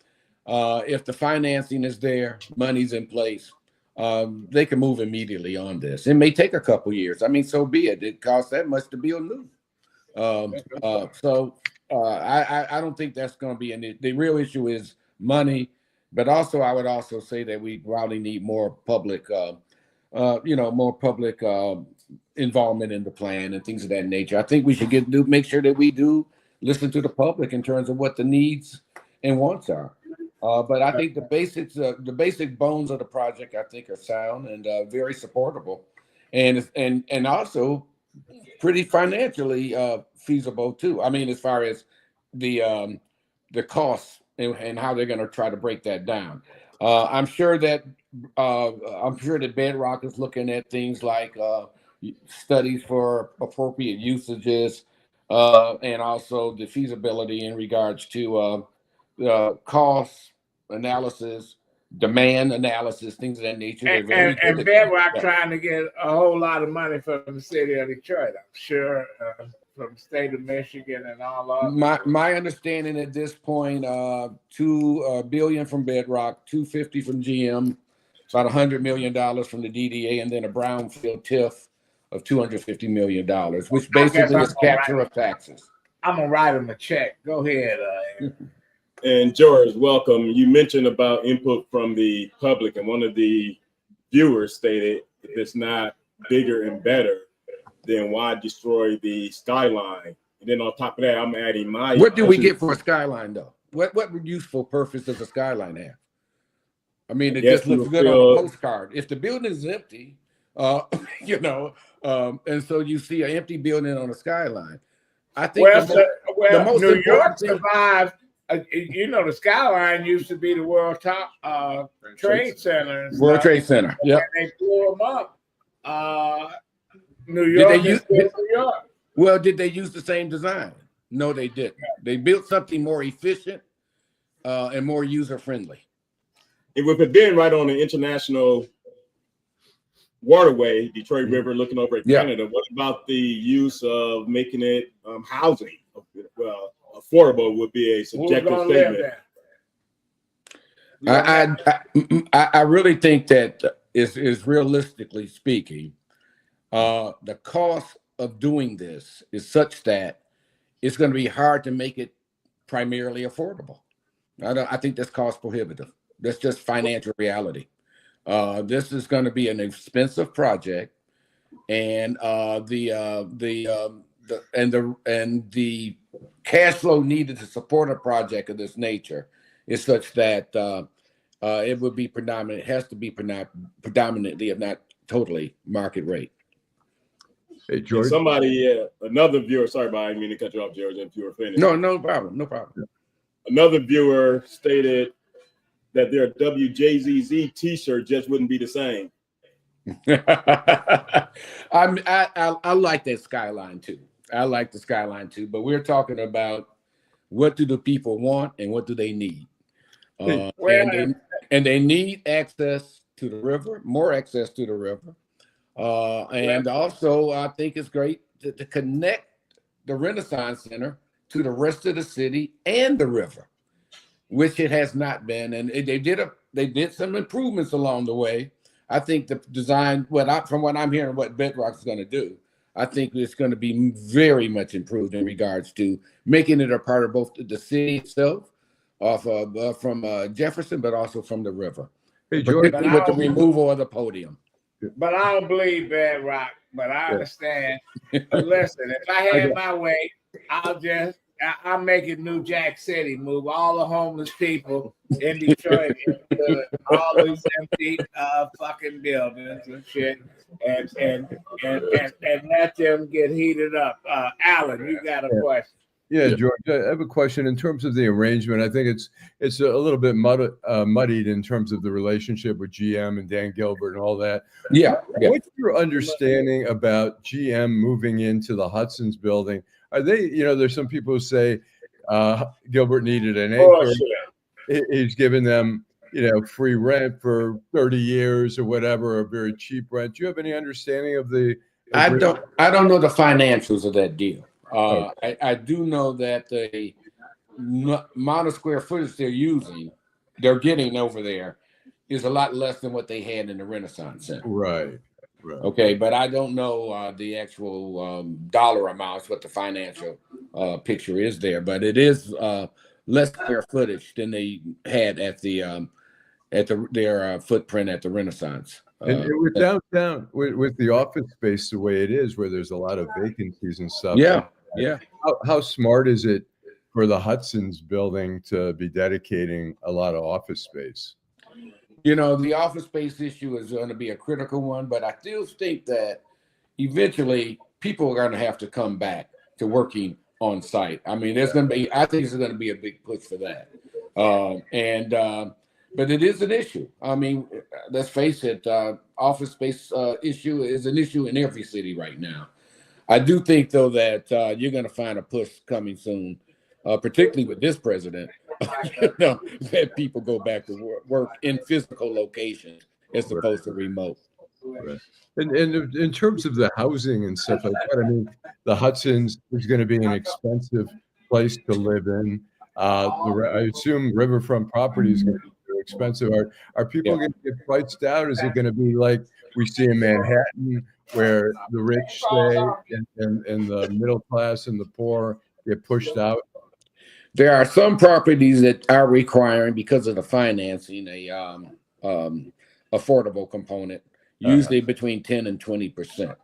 if the financing is there, money's in place, they can move immediately on this. It may take a couple years. I mean, so be it. It costs that much to build new. I don't think that's going to be the real issue is money, but also I would also say that we probably need more public, involvement in the plan and things of that nature. I think we should make sure that we do listen to the public in terms of what the needs and wants are. But I think the basic bones of the project, I think, are sound and very supportable, and also pretty financially feasible too. I mean, as far as the costs and how they're going to try to break that down. I'm sure that Bedrock is looking at things like studies for appropriate usages and also the feasibility in regards to cost analysis, demand analysis, things of that nature. And Bedrock trying to get a whole lot of money from the city of Detroit, I'm sure, from the state of Michigan and all of. My understanding at this point, $2 billion from Bedrock, $250 from GM, about $100 million from the DDA, and then a brownfield TIF of $250 million, which basically is capture of taxes. I'm gonna write him a check. Go ahead. And George, welcome. You mentioned about input from the public, and one of the viewers stated if it's not bigger and better, then why destroy the skyline? And then on top of that, I'm adding my. What do we get for a skyline, though? What useful purpose does a skyline have? I mean, it just looks good on a postcard. If the building is empty, you know, and so you see an empty building on a skyline. I think the most New York survived. You know, the skyline used to be the world top trade center. World Trade Center. Yeah. They blew them up. New York. New York. Well, did they use the same design? No, they didn't. They built something more efficient and more user friendly. It would have been right on the international waterway, Detroit River, looking over at Canada. What about the use of making it housing? Well, affordable would be a subjective statement. I really think that is realistically speaking, the cost of doing this is such that it's going to be hard to make it primarily affordable. I think that's cost prohibitive. That's just financial reality. This is going to be an expensive project, and the cash flow needed to support a project of this nature is such that it would be predominant. It has to be predominantly, if not totally, market rate. Hey, George. Somebody, another viewer. Sorry, I didn't mean to cut you off, George. If you were finished. No problem. No problem. Another viewer stated that their WJZZ T-shirt just wouldn't be the same. I like that skyline too. I like the skyline too. But we're talking about what do the people want and what do they need, and they need access to the river, more access to the river, and also I think it's great to connect the Renaissance Center to the rest of the city and the river, which it has not been. And they did some improvements along the way. I think the design, from what I'm hearing, what Bedrock is going to do, I think it's going to be very much improved in regards to making it a part of both the city itself, from Jefferson, but also from the river. Hey, George, with the removal of the podium. But I don't believe Bedrock. But I understand. But listen, if I had my way, I'll make it New Jack City, move all the homeless people in Detroit into all these empty fucking buildings and shit, and let them get heated up. Allan, you got a question? Yeah, George, I have a question in terms of the arrangement. I think it's a little bit muddied in terms of the relationship with GM and Dan Gilbert and all that. Yeah. What's your understanding about GM moving into the Hudson's building? Are they, there's some people who say Gilbert needed an acre. He's giving them, free rent for 30 years or whatever, a very cheap rent. Do you have any understanding of the? I don't know the financials of that deal. I do know that the amount of square footage they're getting over there is a lot less than what they had in the Renaissance Center. Right. Okay, but I don't know the actual dollar amounts, what the financial picture is there, but it is less square footage than they had at their footprint at the Renaissance. And with downtown, with the office space the way it is, where there's a lot of vacancies and stuff. Yeah. How smart is it for the Hudson's building to be dedicating a lot of office space? The office space issue is going to be a critical one, but I still think that eventually people are going to have to come back to working on site. I mean, I think there's going to be a big push for that. But it is an issue. I mean, let's face it, office space issue is an issue in every city right now. I do think, though, that you're going to find a push coming soon, particularly with this president, that people go back to work in physical locations as opposed to remote. Right. And in terms of the housing and stuff like that, I mean, the Hudson's is going to be an expensive place to live in. I assume riverfront property is going to be too expensive. Are people going to get priced out? Is it going to be like we see in Manhattan, where the rich stay and the middle class and the poor get pushed out? There are some properties that are requiring, because of the financing, a affordable component, usually between 10 and 20%.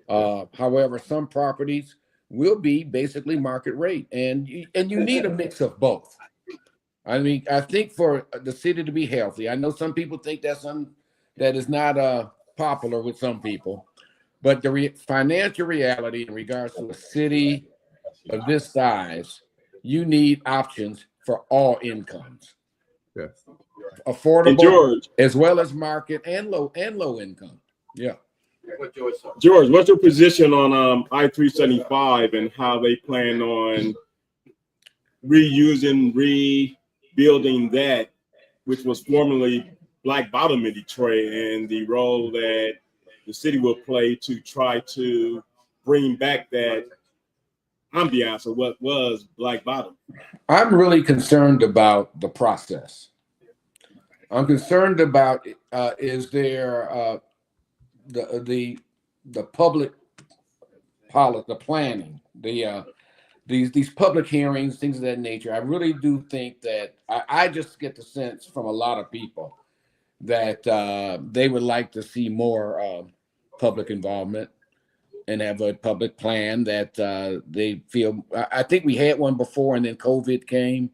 However, some properties will be basically market rate, and you need a mix of both. I mean, I think for the city to be healthy, I know some people think that is not popular with some people, but the financial reality in regards to a city of this size, you need options for all incomes, Yes. And affordable as well as market and low income. Yeah. George, what's your position on I-375 and how they plan on rebuilding that, which was formerly Black Bottom in Detroit, and the role that the city will play to try to bring back that ambiance of what was Black Bottom? I'm really concerned about the process. I'm concerned about is there the public policy, the planning, these public hearings, things of that nature. I really do think that I just get the sense from a lot of people that they would like to see more public involvement and have a public plan that they feel. I think we had one before, and then COVID came,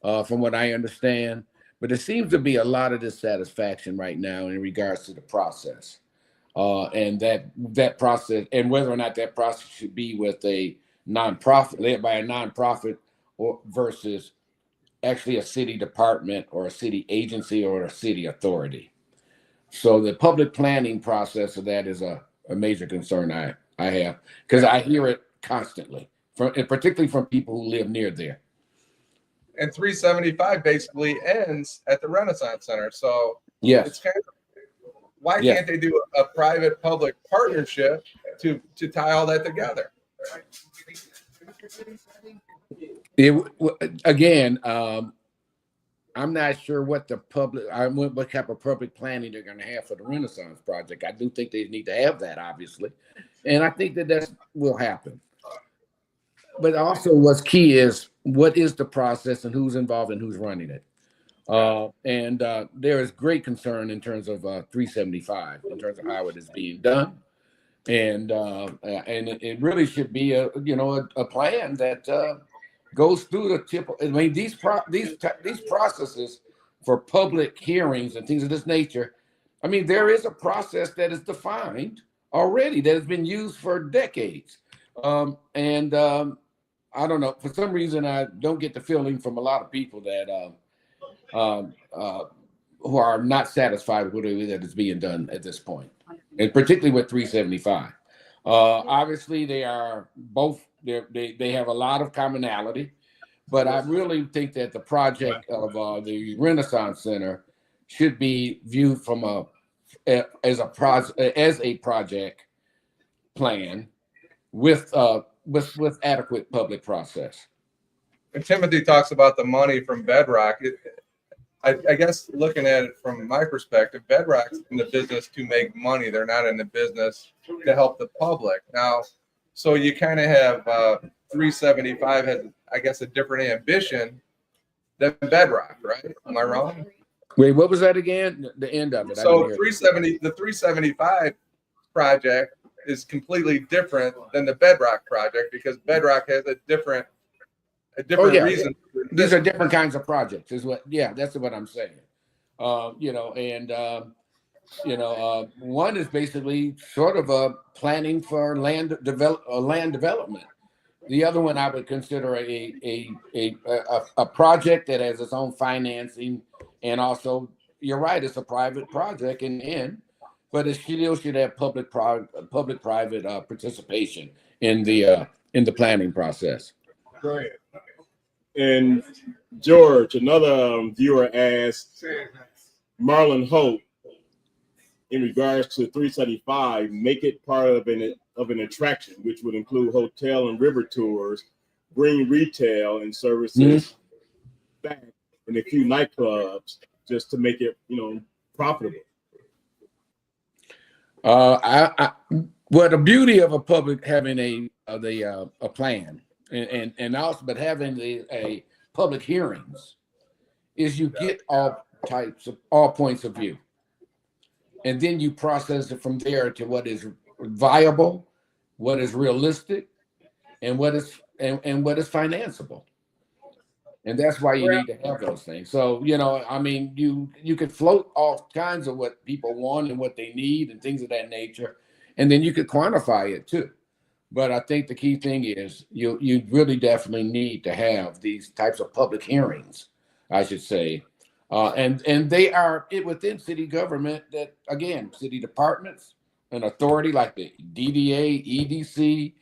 from what I understand. But there seems to be a lot of dissatisfaction right now in regards to the process, and that process, and whether or not that process should be with a nonprofit, led by a nonprofit, or versus actually a city department or a city agency or a city authority. So the public planning process of that is a major concern I have, because I hear it constantly, and particularly from people who live near there. And 375 basically ends at the Renaissance Center. So yes, it's kind of, why can't they do a private public partnership to tie all that together? Again, I'm not sure what type of public planning they're going to have for the Renaissance project. I do think they need to have that, obviously, and I think that will happen. But also, what's key is what is the process and who's involved and who's running it. And there is great concern in terms of 375, in terms of how it is being done, and it really should be a plan that goes through the tip. I mean, these processes for public hearings and things of this nature. I mean, there is a process that is defined already that has been used for decades, I don't know. For some reason, I don't get the feeling from a lot of people that who are not satisfied with the way that is being done at this point, and particularly with 375. Obviously, they are both. They have a lot of commonality, but I really think that the project of the Renaissance Center should be viewed from as a project plan with adequate public process. And Timothy talks about the money from Bedrock. I guess looking at it from my perspective, Bedrock's in the business to make money. They're not in the business to help the public. Now, so you kind of have 375 has, I guess, a different ambition than Bedrock, right? Am I wrong? Wait, what was that again? The end of it. So the 375 project is completely different than the Bedrock project, because Bedrock has a different reason. These are different kinds of projects, that's what I'm saying. One is basically sort of a planning for land development. The other one I would consider a project that has its own financing, and also, you're right, it's a private project in the end, but it still should have public-private participation in the planning process. Great. And George, another viewer asked Marlon Hope, in regards to 375, make it part of an attraction, which would include hotel and river tours, bring retail and services back, and a few nightclubs, just to make it profitable. Well, the beauty of a public having a plan and also, but having a public hearings is you get all points of view, and then you process it from there to what is viable what is realistic, and what is financeable. And that's why you need to have those things. So, I mean, you could float all kinds of what people want and what they need and things of that nature. And then you could quantify it too. But I think the key thing is you really definitely need to have these types of public hearings, I should say. And they are within city government that, again, city departments and authority like the DDA, EDC,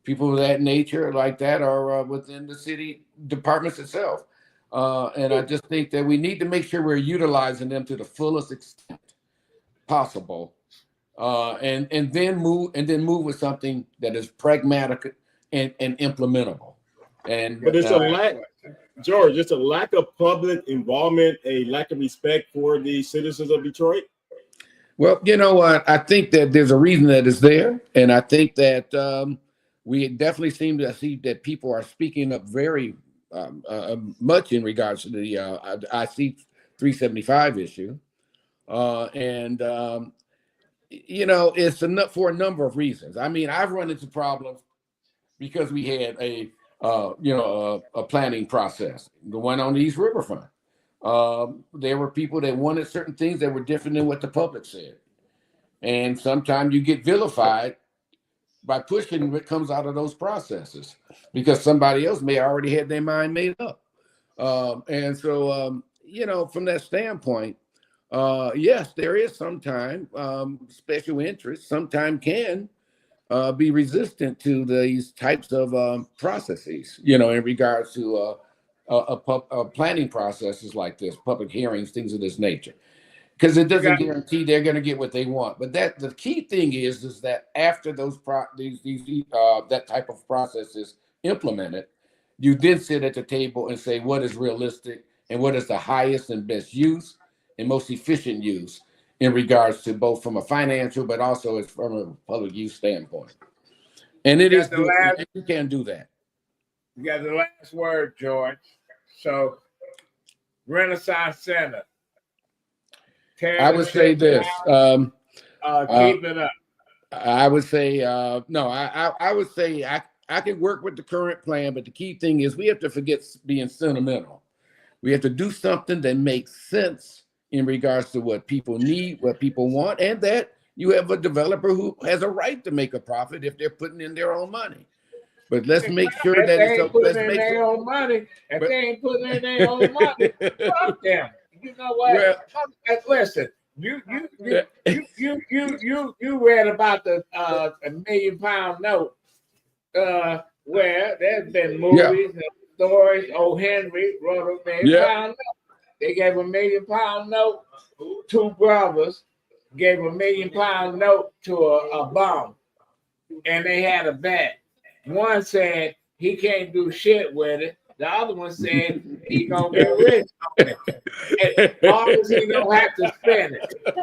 people of that nature like that are within the city departments itself. And I just think that we need to make sure we're utilizing them to the fullest extent possible. And then move with something that is pragmatic and implementable. But it's a lack, George, it's a lack of public involvement, a lack of respect for the citizens of Detroit. Well, you know what? I think that there's a reason that it's there. And I think that we definitely seem to see that people are speaking up very much in regards to the IC 375 issue. It's enough for a number of reasons. I mean, I've run into problems because we had a planning process going on the East Riverfront. There were people that wanted certain things that were different than what the public said. And sometimes you get vilified by pushing what comes out of those processes because somebody else may already have their mind made up. From that standpoint, yes, there is sometimes special interest, sometimes can be resistant to these types of processes, in regards to planning processes like this, public hearings, things of this nature. Because it doesn't guarantee they're going to get what they want. But the key thing is that after those that type of process is implemented, you then sit at the table and say what is realistic and what is the highest and best use and most efficient use in regards to both from a financial, but also as from a public use standpoint. And you can do that. You got the last word, George. So, Renaissance Center. I would say this. Keep it up. I would say no. I would say I can work with the current plan, but the key thing is we have to forget being sentimental. We have to do something that makes sense in regards to what people need, what people want, and that you have a developer who has a right to make a profit if they're putting in their own money. But let's make sure that they ain't putting in their own money. If they ain't putting in their own money, fuck them. You know what? Well, listen, you read about the $1 million note, where there's been movies and stories. O. Henry wrote a $1 million note. They gave $1 million note. Two brothers gave $1 million note to a bum, and they had a bet. One said he can't do shit with it. The other one said he gonna get rich on it. As long as he don't have to spend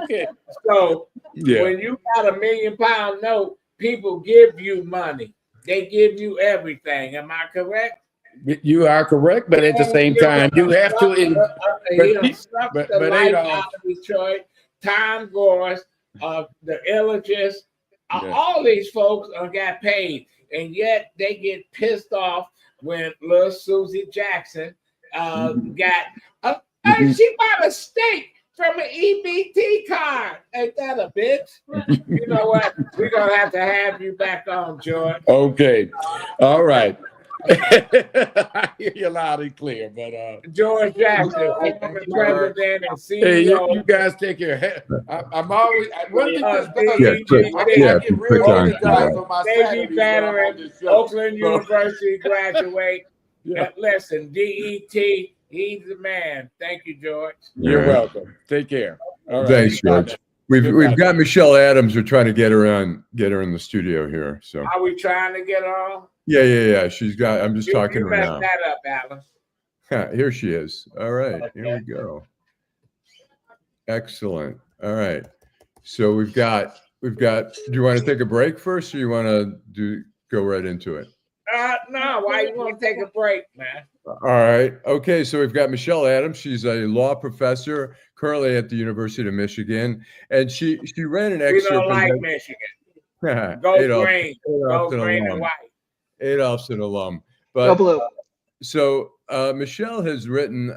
it. So when you got $1 million note, people give you money. They give you everything. Am I correct? You are correct, but at the same time, you have to. But life out of Detroit, Tom Gores, the Illiges, all these folks got paid, and yet they get pissed off when little Susie Jackson got she bought a steak from an EBT card. Ain't that a bitch? You know what? We're gonna have to have you back on, George. Okay, all right. I hear you loud and clear, but George Jackson, president and CEO. Hey, you guys take care. I'm always one thing I get real organized on my Navy veteran, Oakland University graduate. Listen, DET, he's the man. Thank you, George. You're welcome. Take care. All right. Thanks, George. We've got Michelle Adams. We're trying to get her in the studio here. So are we trying to get her on? Yeah. She's got. I'm just talking to her now. That up, Allan. Here she is. All right, Here we go. Excellent. All right. So we've got. Do you want to take a break first, or you want to go right into it? No. Why you want to take a break, man? All right. Okay. So we've got Michelle Adams. She's a law professor currently at the University of Michigan, and she ran an excerpt. We don't like Michigan. Go Adolph, green. Go Adolph's an green and alum. white. Adolph's an alum. Go But blue. so Michelle has written.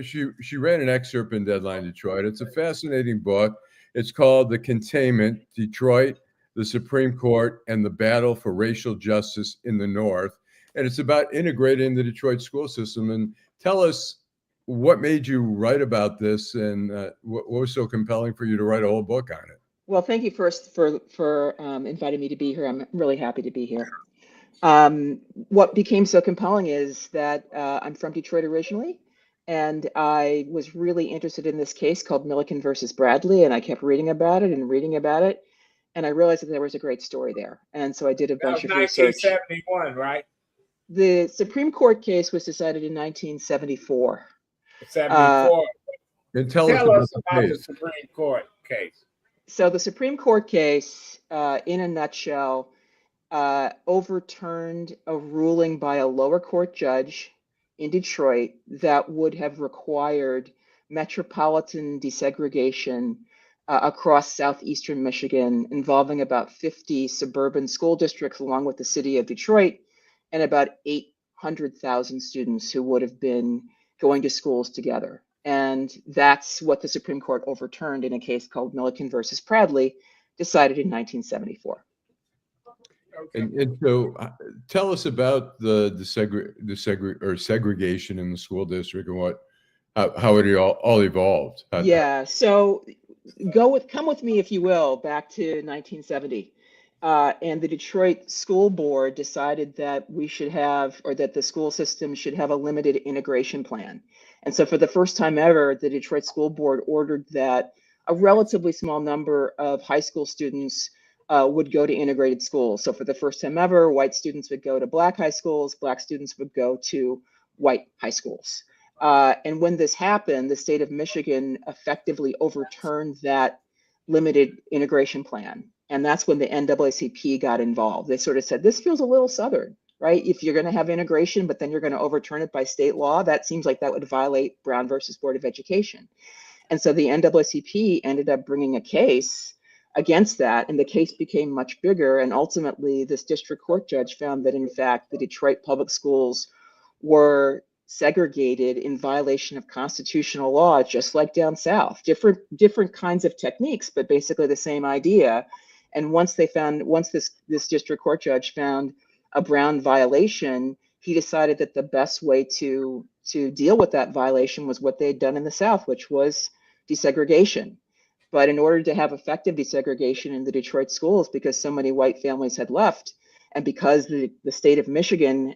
She ran an excerpt in Deadline Detroit. It's a fascinating book. It's called "The Containment: Detroit, the Supreme Court, and the Battle for Racial Justice in the North." And it's about integrating the Detroit school system. And tell us what made you write about this, and what was so compelling for you to write a whole book on it. Well, thank you first for inviting me to be here. I'm really happy to be here. What became so compelling is that I'm from Detroit originally, and I was really interested in this case called Milliken versus Bradley, and I kept reading about it, and I realized that there was a great story there. And so I did a That was bunch of research. 1971, right? The Supreme Court case was decided in 1974. 74. And tell Tell us us about about the the case. Supreme Court case. So the Supreme Court case, in a nutshell, overturned a ruling by a lower court judge in Detroit that would have required metropolitan desegregation across southeastern Michigan, involving about 50 suburban school districts along with the city of Detroit, and about 800,000 students who would have been going to schools together. And that's what the Supreme Court overturned in a case called Milliken versus Bradley, decided in 1974. And so, tell us about the segregation in the school district and how it all evolved. Yeah, so come with me, if you will, back to 1970. And the Detroit School Board decided that we should have, or that the school system should have, a limited integration plan. And so for the first time ever, the Detroit School Board ordered that a relatively small number of high school students would go to integrated schools. So for the first time ever, white students would go to black high schools, black students would go to white high schools. And when this happened, the state of Michigan effectively overturned that limited integration plan. And that's when the NAACP got involved. They sort of said, this feels a little Southern, right? If you're going to have integration, but then you're going to overturn it by state law, that seems like that would violate Brown versus Board of Education. And so the NAACP ended up bringing a case against that, and the case became much bigger. And ultimately, this district court judge found that, in fact, the Detroit public schools were segregated in violation of constitutional law, just like down south. Different kinds of techniques, but basically the same idea. And once this district court judge found a Brown violation, he decided that the best way to deal with that violation was what they had done in the South, which was desegregation. But in order to have effective desegregation in the Detroit schools, because so many white families had left, and because the state of Michigan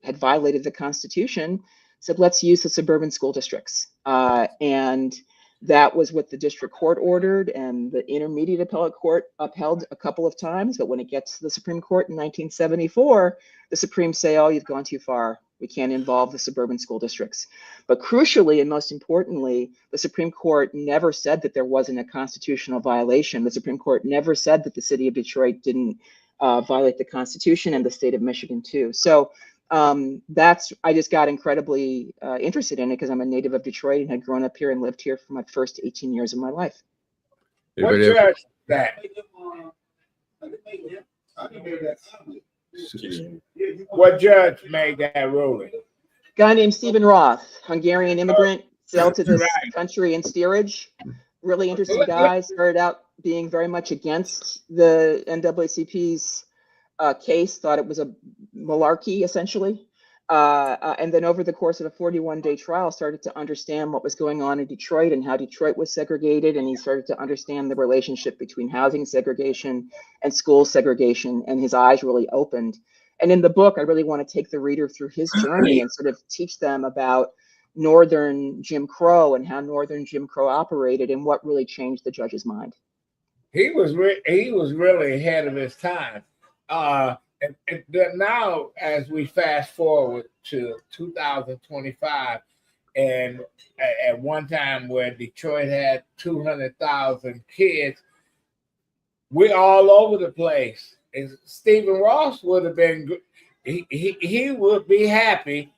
had violated the Constitution, said, let's use the suburban school districts. And that was what the district court ordered, and the intermediate appellate court upheld a couple of times. But when it gets to the Supreme Court in 1974, the Supreme say, oh, you've gone too far. We can't involve the suburban school districts. But crucially, and most importantly, the Supreme Court never said that there wasn't a constitutional violation. The Supreme Court never said that the city of Detroit didn't violate the Constitution, and the state of Michigan too. So I just got incredibly interested in it because I'm a native of Detroit and had grown up here and lived here for my first 18 years of my life. What judge is that? What judge made that ruling? Guy named Stephen Roth, Hungarian immigrant, sailed to this country in steerage. Really interesting guy. Started out being very much against the NAACP's case, thought it was a malarkey, essentially. And then over the course of a 41-day trial, started to understand what was going on in Detroit and how Detroit was segregated. And he started to understand the relationship between housing segregation and school segregation, and his eyes really opened. And in the book, I really want to take the reader through his journey and sort of teach them about Northern Jim Crow and how Northern Jim Crow operated and what really changed the judge's mind. He was really ahead of his time. And now, as we fast forward to 2025, and at one time where Detroit had 200,000 kids, we're all over the place. And Stephen Ross would have been, he would be happy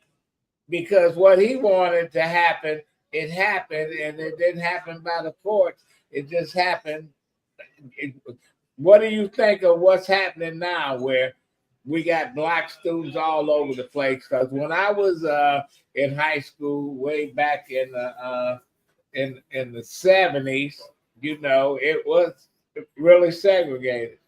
because what he wanted to happen, it happened, and it didn't happen by the courts. It just happened what do you think of what's happening now, where we got black students all over the place? Because when I was in high school, way back in the 70s, you know, it was really segregated.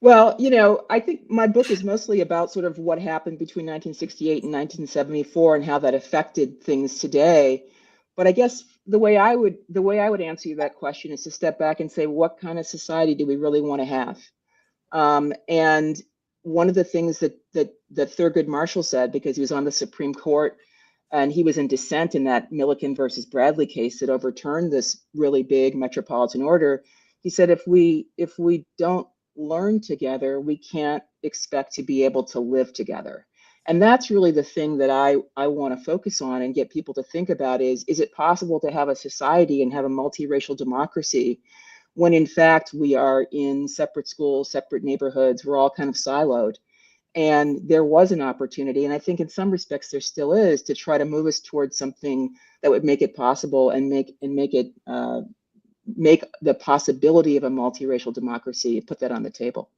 Well, you know, I think my book is mostly about sort of what happened between 1968 and 1974 and how that affected things today. But I guess the way I would answer you that question is to step back and say, what kind of society do we really want to have? And one of the things that Thurgood Marshall said, because he was on the Supreme Court and he was in dissent in that Milliken versus Bradley case that overturned this really big metropolitan order, he said, if we don't learn together, we can't expect to be able to live together. And that's really the thing that I want to focus on and get people to think about is it possible to have a society and have a multiracial democracy when in fact we are in separate schools, separate neighborhoods, we're all kind of siloed. And there was an opportunity, and I think in some respects there still is, to try to move us towards something that would make it possible and make the possibility of a multiracial democracy, put that on the table.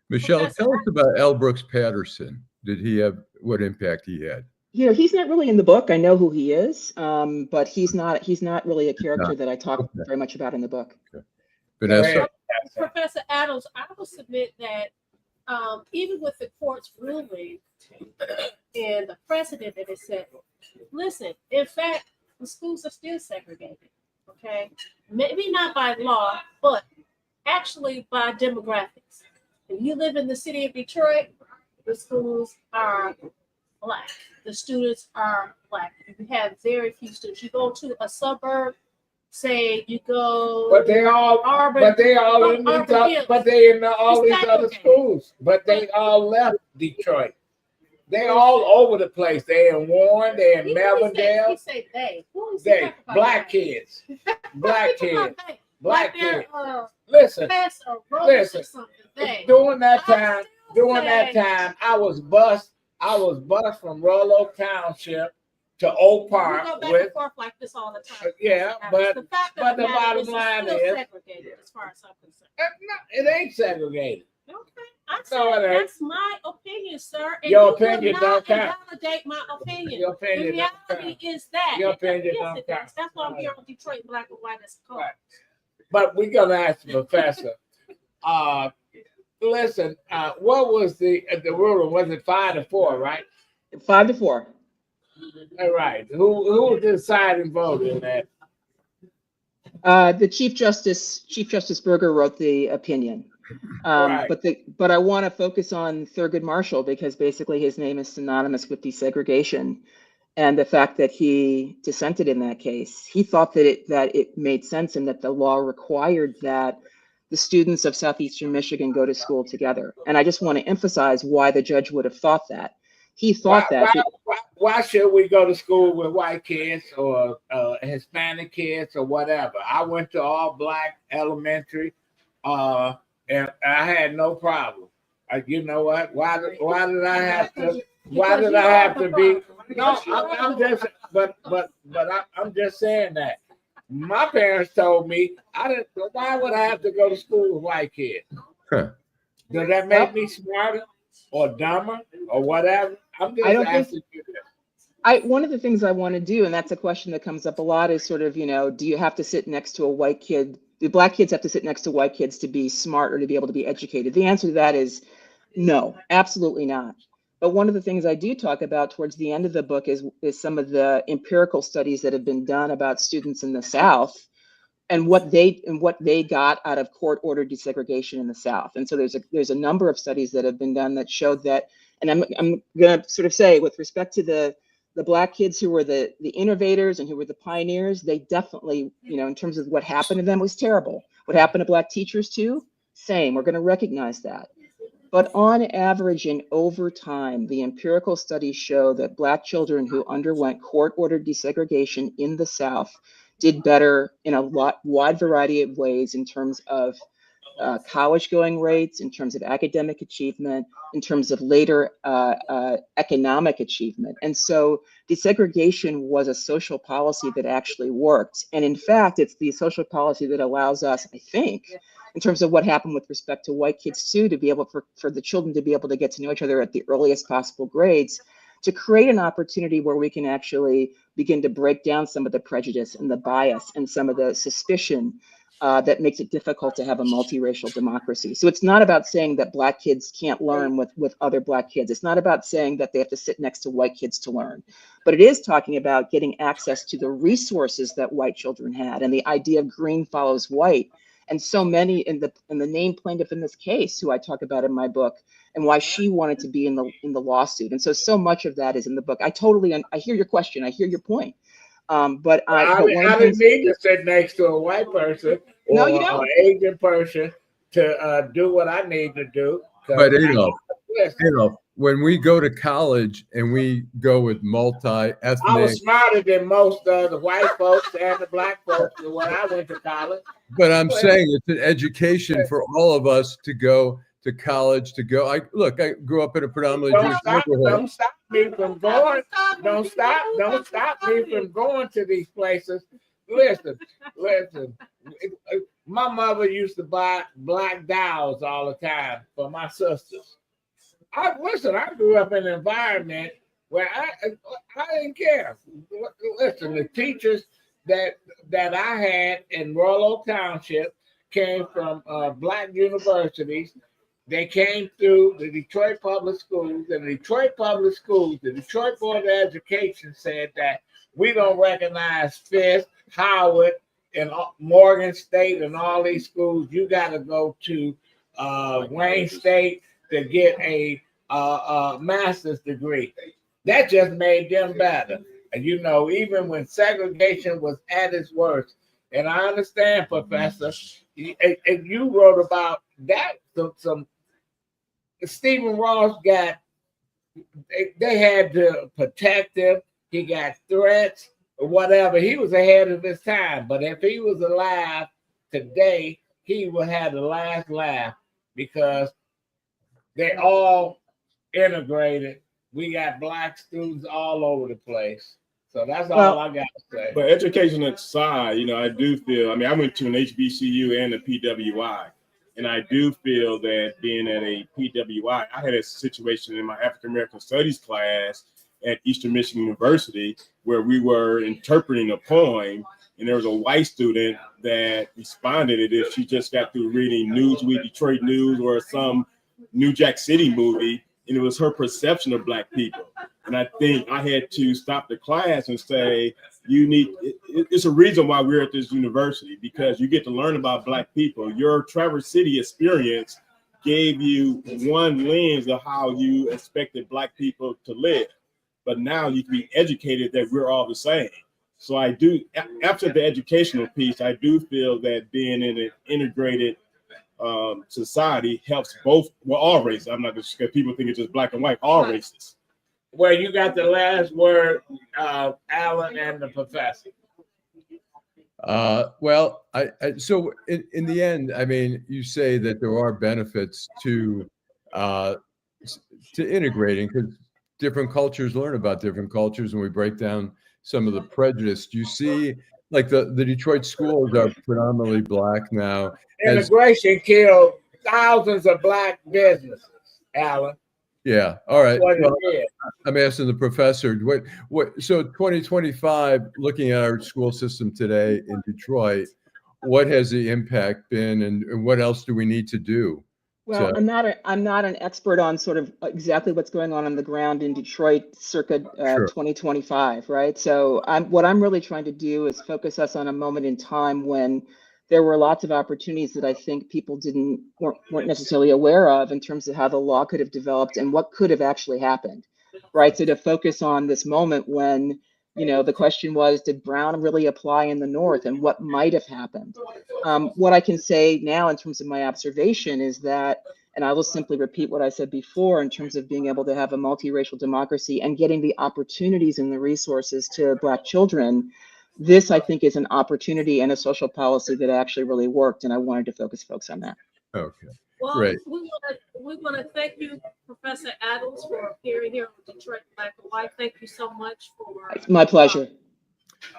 Michelle, tell us about L. Brooks Patterson. Did he have, what impact he had? You know, he's not really in the book. I know who he is, but he's not really a character that I talk very much about in the book. Okay. Vanessa? Professor Adams, I will submit that even with the court's ruling and the precedent that it set, listen, in fact, the schools are still segregated. Okay, maybe not by law, but actually by demographics. If you live in the city of Detroit, the schools are Black. The students are Black. You have very few students. You go to a suburb, say you go, but they all in these other schools. But they all left Detroit. They all over the place. They in Warren, they in Melvindale. He say they. They black kids. Black kids. Black kids. Listen. During that time, I was bused from Rollo Township to Oak Park. We go back and forth like this all the time. Yeah, but the bottom line is segregated as far as I'm concerned. No, it ain't segregated. Okay. That's my opinion, sir. And your opinion don't count. Validate my opinion. Your opinion the reality is that. Your opinion don't count. That's why I'm here on Detroit Black and White as called. Right. But we're gonna ask the professor. Listen, what was the ruling? Was it 5-4, right? 5-4. All right. Who was the deciding vote in that? The Chief Justice Berger wrote the opinion. Right. But I want to focus on Thurgood Marshall because basically his name is synonymous with desegregation, and the fact that he dissented in that case. He thought that it made sense and that the law required that the students of Southeastern Michigan go to school together. And I just want to emphasize why the judge would have thought that. He thought why should we go to school with white kids or Hispanic kids or whatever? I went to all Black elementary. And I had no problem. You know what? Why did I have to? Why did I have to be? No, I'm just saying that. My parents told me I didn't. Why would I have to go to school with white kids? Huh. Does that make me smarter or dumber or whatever? I'm just asking you this. One of the things I want to do, and that's a question that comes up a lot, is sort of, do you have to sit next to a white kid? Do Black kids have to sit next to white kids to be smart or to be able to be educated? The answer to that is no, absolutely not. But one of the things I do talk about towards the end of the book is some of the empirical studies that have been done about students in the South and what they got out of court-ordered desegregation in the South. And so there's a number of studies that have been done that showed that, and I'm going to sort of say, with respect to the Black kids who were the innovators and who were the pioneers, they definitely, in terms of what happened to them, was terrible. What happened to Black teachers too? Same. We're going to recognize that. But on average and over time, the empirical studies show that Black children who underwent court-ordered desegregation in the South did better in a wide variety of ways in terms of college going rates, in terms of academic achievement, in terms of later economic achievement. And so desegregation was a social policy that actually worked. And in fact, it's the social policy that allows us, I think, in terms of what happened with respect to white kids too, to be able for the children to be able to get to know each other at the earliest possible grades, to create an opportunity where we can actually begin to break down some of the prejudice and the bias and some of the suspicion that makes it difficult to have a multiracial democracy. So it's not about saying that Black kids can't learn with other Black kids. It's not about saying that they have to sit next to white kids to learn, but it is talking about getting access to the resources that white children had, and the idea of green follows white. And so many in the named plaintiff in this case, who I talk about in my book, and why she wanted to be in the lawsuit. And so much of that is in the book. I hear your question. I hear your point. But I didn't need to sit next to a white person or an Asian person to do what I need to do. But when we go to college and we go with multi-ethnic, I was smarter than most of the white folks and the Black folks when I went to college. But I'm saying it's an education for all of us to go to college, to go. I grew up in a predominantly Jewish neighborhood. Don't stop me from going. Don't stop me from going to these places. Listen. My mother used to buy black dolls all the time for my sisters. I grew up in an environment where I didn't care. Listen, the teachers that I had in Royal Oak Township came from Black universities. They came through the Detroit Public Schools, and the Detroit Board of Education said that we don't recognize Fisk, Howard, and Morgan State and all these schools. You got to go to Wayne State to get a master's degree. That just made them better. And even when segregation was at its worst, and I understand, Professor, and you wrote about that. Some Stephen Ross they had to protect him. He got threats or whatever. He was ahead of his time. But if he was alive today, he would have the last laugh, because they all integrated. We got Black students all over the place. So that's all I got to say. But education aside, I do feel, I went to an HBCU and a PWI. And I do feel that being at a PWI, I had a situation in my African American Studies class at Eastern Michigan University where we were interpreting a poem, and there was a white student that responded as if she just got through reading Newsweek, Detroit News, or some New Jack City movie, and it was her perception of Black people. And I think I had to stop the class and say, it's a reason why we're at this university, because you get to learn about Black people. Your Traverse City experience gave you one lens of how you expected Black people to live. But now you can be educated that we're all the same. So I do, after the educational piece, I do feel that being in an integrated society helps all races. I'm not just, because people think it's just Black and white, all races. Well, you got the last word, Allan and the professor. So in the end, you say that there are benefits to integrating, because different cultures learn about different cultures, and we break down some of the prejudice. You see, like the Detroit schools are predominantly Black now. Integration killed thousands of Black businesses, Allan. Yeah. All right. Well, I'm asking the professor, so 2025, looking at our school system today in Detroit, what has the impact been, and what else do we need to do? Well, I'm not an expert on sort of exactly what's going on the ground in Detroit circa 2025, right? So what I'm really trying to do is focus us on a moment in time when there were lots of opportunities that I think people weren't necessarily aware of in terms of how the law could have developed and what could have actually happened, right? So to focus on this moment when, the question was, did Brown really apply in the North, and what might have happened? What I can say now in terms of my observation is that, and I will simply repeat what I said before in terms of being able to have a multiracial democracy and getting the opportunities and the resources to Black children, this, I think, is an opportunity and a social policy that actually really worked, and I wanted to focus folks on that. Okay. Well, Great. we want to thank you, Professor Adams, for appearing here on Detroit Black and White. Thank you so much for. It's my pleasure.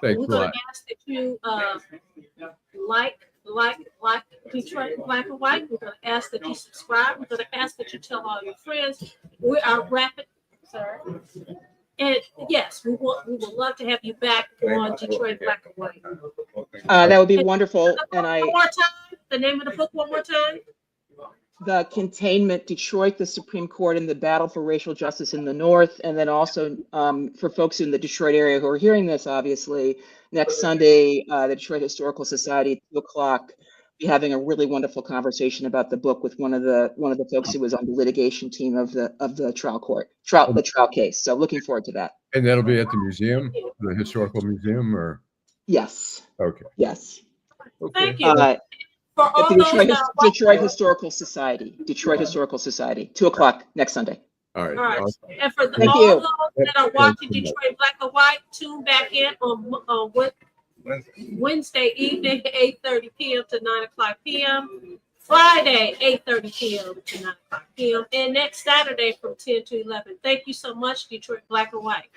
Thanks We're a going lot. to ask that you like Detroit Black and White. We're going to ask that you subscribe. We're going to ask that you tell all your friends. We are rapid, sir. And yes, we would love to have you back on Detroit Black and White. That would be wonderful. And One more time, the name of the book one more time. The Containment, Detroit, the Supreme Court, and the Battle for Racial Justice in the North. And then also for folks in the Detroit area who are hearing this, obviously, next Sunday, the Detroit Historical Society at 2:00, be having a really wonderful conversation about the book with one of the folks who was on the litigation team of the trial case. So looking forward to that. And that'll be at the museum, the historical museum, or? Yes. Okay. Yes. Okay. Thank you. For At all the those that are Detroit Historical Society, 2:00 next Sunday. All right. All right. Awesome. And for Thank all you. those that are watching Detroit Black and White, tune back in on Wednesday evening, 8:30 p.m. to 9:00 p.m. Friday, 8:30 p.m. to 9:00 p.m. And next Saturday from 10 to 11. Thank you so much, Detroit Black and White.